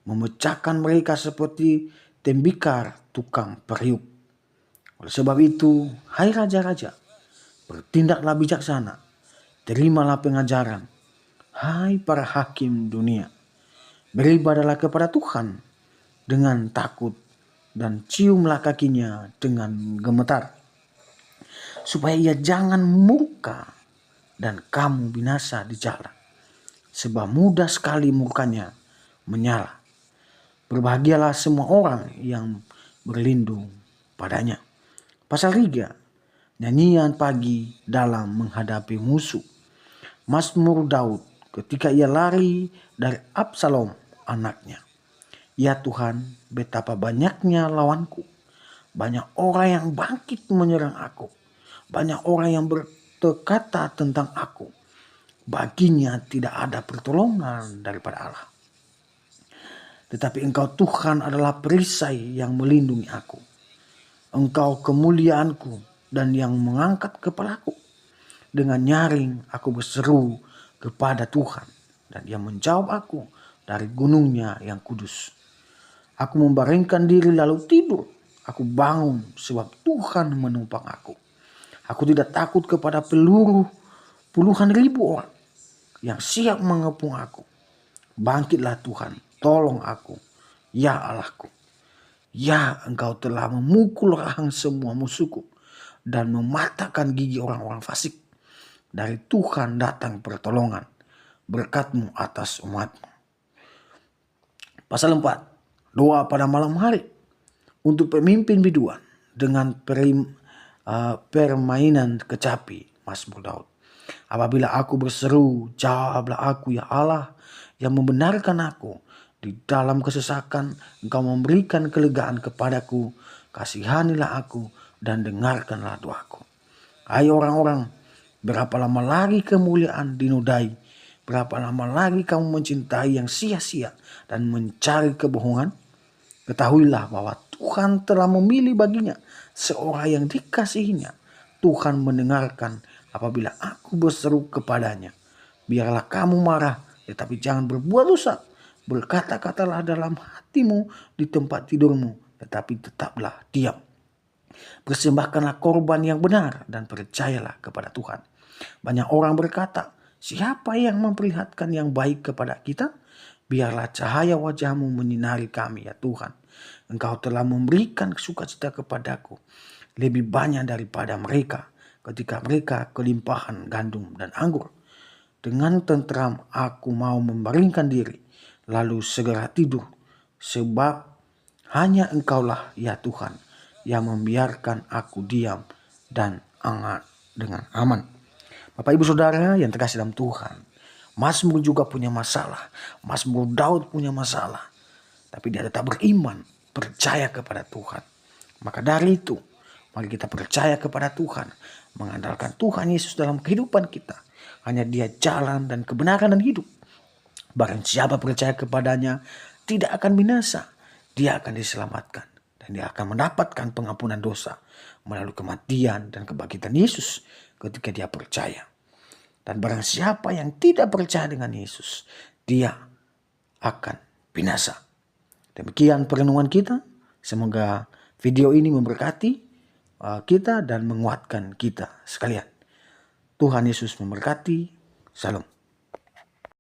memecahkan mereka seperti tembikar tukang periuk. Oleh sebab itu, hai raja-raja, bertindaklah bijaksana, terimalah pengajaran. Hai para hakim dunia, beribadahlah kepada Tuhan dengan takut dan ciumlah kakinya dengan gemetar, supaya ia jangan murka dan kamu binasa di jalan, sebab mudah sekali murkanya menyala. Berbahagialah semua orang yang berlindung padanya. Pasal 3. Nyanyian pagi dalam menghadapi musuh. Mazmur Daud ketika ia lari dari Absalom anaknya. Ya Tuhan, betapa banyaknya lawanku. Banyak orang yang bangkit menyerang aku. Banyak orang yang berkata tentang aku. Baginya tidak ada pertolongan daripada Allah. Tetapi Engkau Tuhan adalah perisai yang melindungi aku. Engkau kemuliaanku dan yang mengangkat kepalaku. Dengan nyaring aku berseru kepada Tuhan, dan Dia menjawab aku dari gunungnya yang kudus. Aku membaringkan diri lalu tidur. Aku bangun sebab Tuhan menumpang aku. Aku tidak takut kepada peluru puluhan ribu orang yang siap mengepung aku. Bangkitlah Tuhan, tolong aku, ya Allahku. Ya, engkau telah memukul rahang semua musuhku dan mematahkan gigi orang-orang fasik. Dari Tuhan datang pertolongan, berkat-Mu atas umat-Mu. Pasal 4, doa pada malam hari untuk pemimpin biduan dengan permainan kecapi. Mazmur Daud. Apabila aku berseru, jawablah aku ya Allah yang membenarkan aku. Di dalam kesesakan engkau memberikan kelegaan kepadaku. Kasihanilah aku dan dengarkanlah doaku. Hai orang-orang, berapa lama lagi kemuliaan dinodai? Berapa lama lagi kamu mencintai yang sia-sia dan mencari kebohongan? Ketahuilah bahwa Tuhan telah memilih baginya seorang yang dikasihinya. Tuhan mendengarkan apabila aku berseru kepadanya. Biarlah kamu marah, tetapi jangan berbuat dosa. Berkata-katalah dalam hatimu di tempat tidurmu, tetapi tetaplah diam. Persembahkanlah korban yang benar dan percayalah kepada Tuhan. Banyak orang berkata, siapa yang memperlihatkan yang baik kepada kita? Biarlah cahaya wajah-Mu menyinari kami ya Tuhan. Engkau telah memberikan sukacita kepadaku lebih banyak daripada mereka ketika mereka kelimpahan gandum dan anggur. Dengan tentram aku mau membaringkan diri, lalu segera tidur, sebab hanya Engkaulah ya Tuhan yang membiarkan aku diam dan hangat dengan aman. Bapak Ibu Saudara yang terkasih dalam Tuhan, Mazmur juga punya masalah. Mazmur Daud punya masalah, tapi dia tetap beriman, percaya kepada Tuhan. Maka dari itu, mari kita percaya kepada Tuhan, mengandalkan Tuhan Yesus dalam kehidupan kita. Hanya Dia jalan dan kebenaran dan hidup. Barang siapa percaya kepadanya tidak akan binasa, dia akan diselamatkan dan dia akan mendapatkan pengampunan dosa melalui kematian dan kebangkitan Yesus ketika dia percaya. Dan barang siapa yang tidak percaya dengan Yesus, dia akan binasa. Demikian perenungan kita. Semoga video ini memberkati kita dan menguatkan kita sekalian. Tuhan Yesus memberkati. Salam.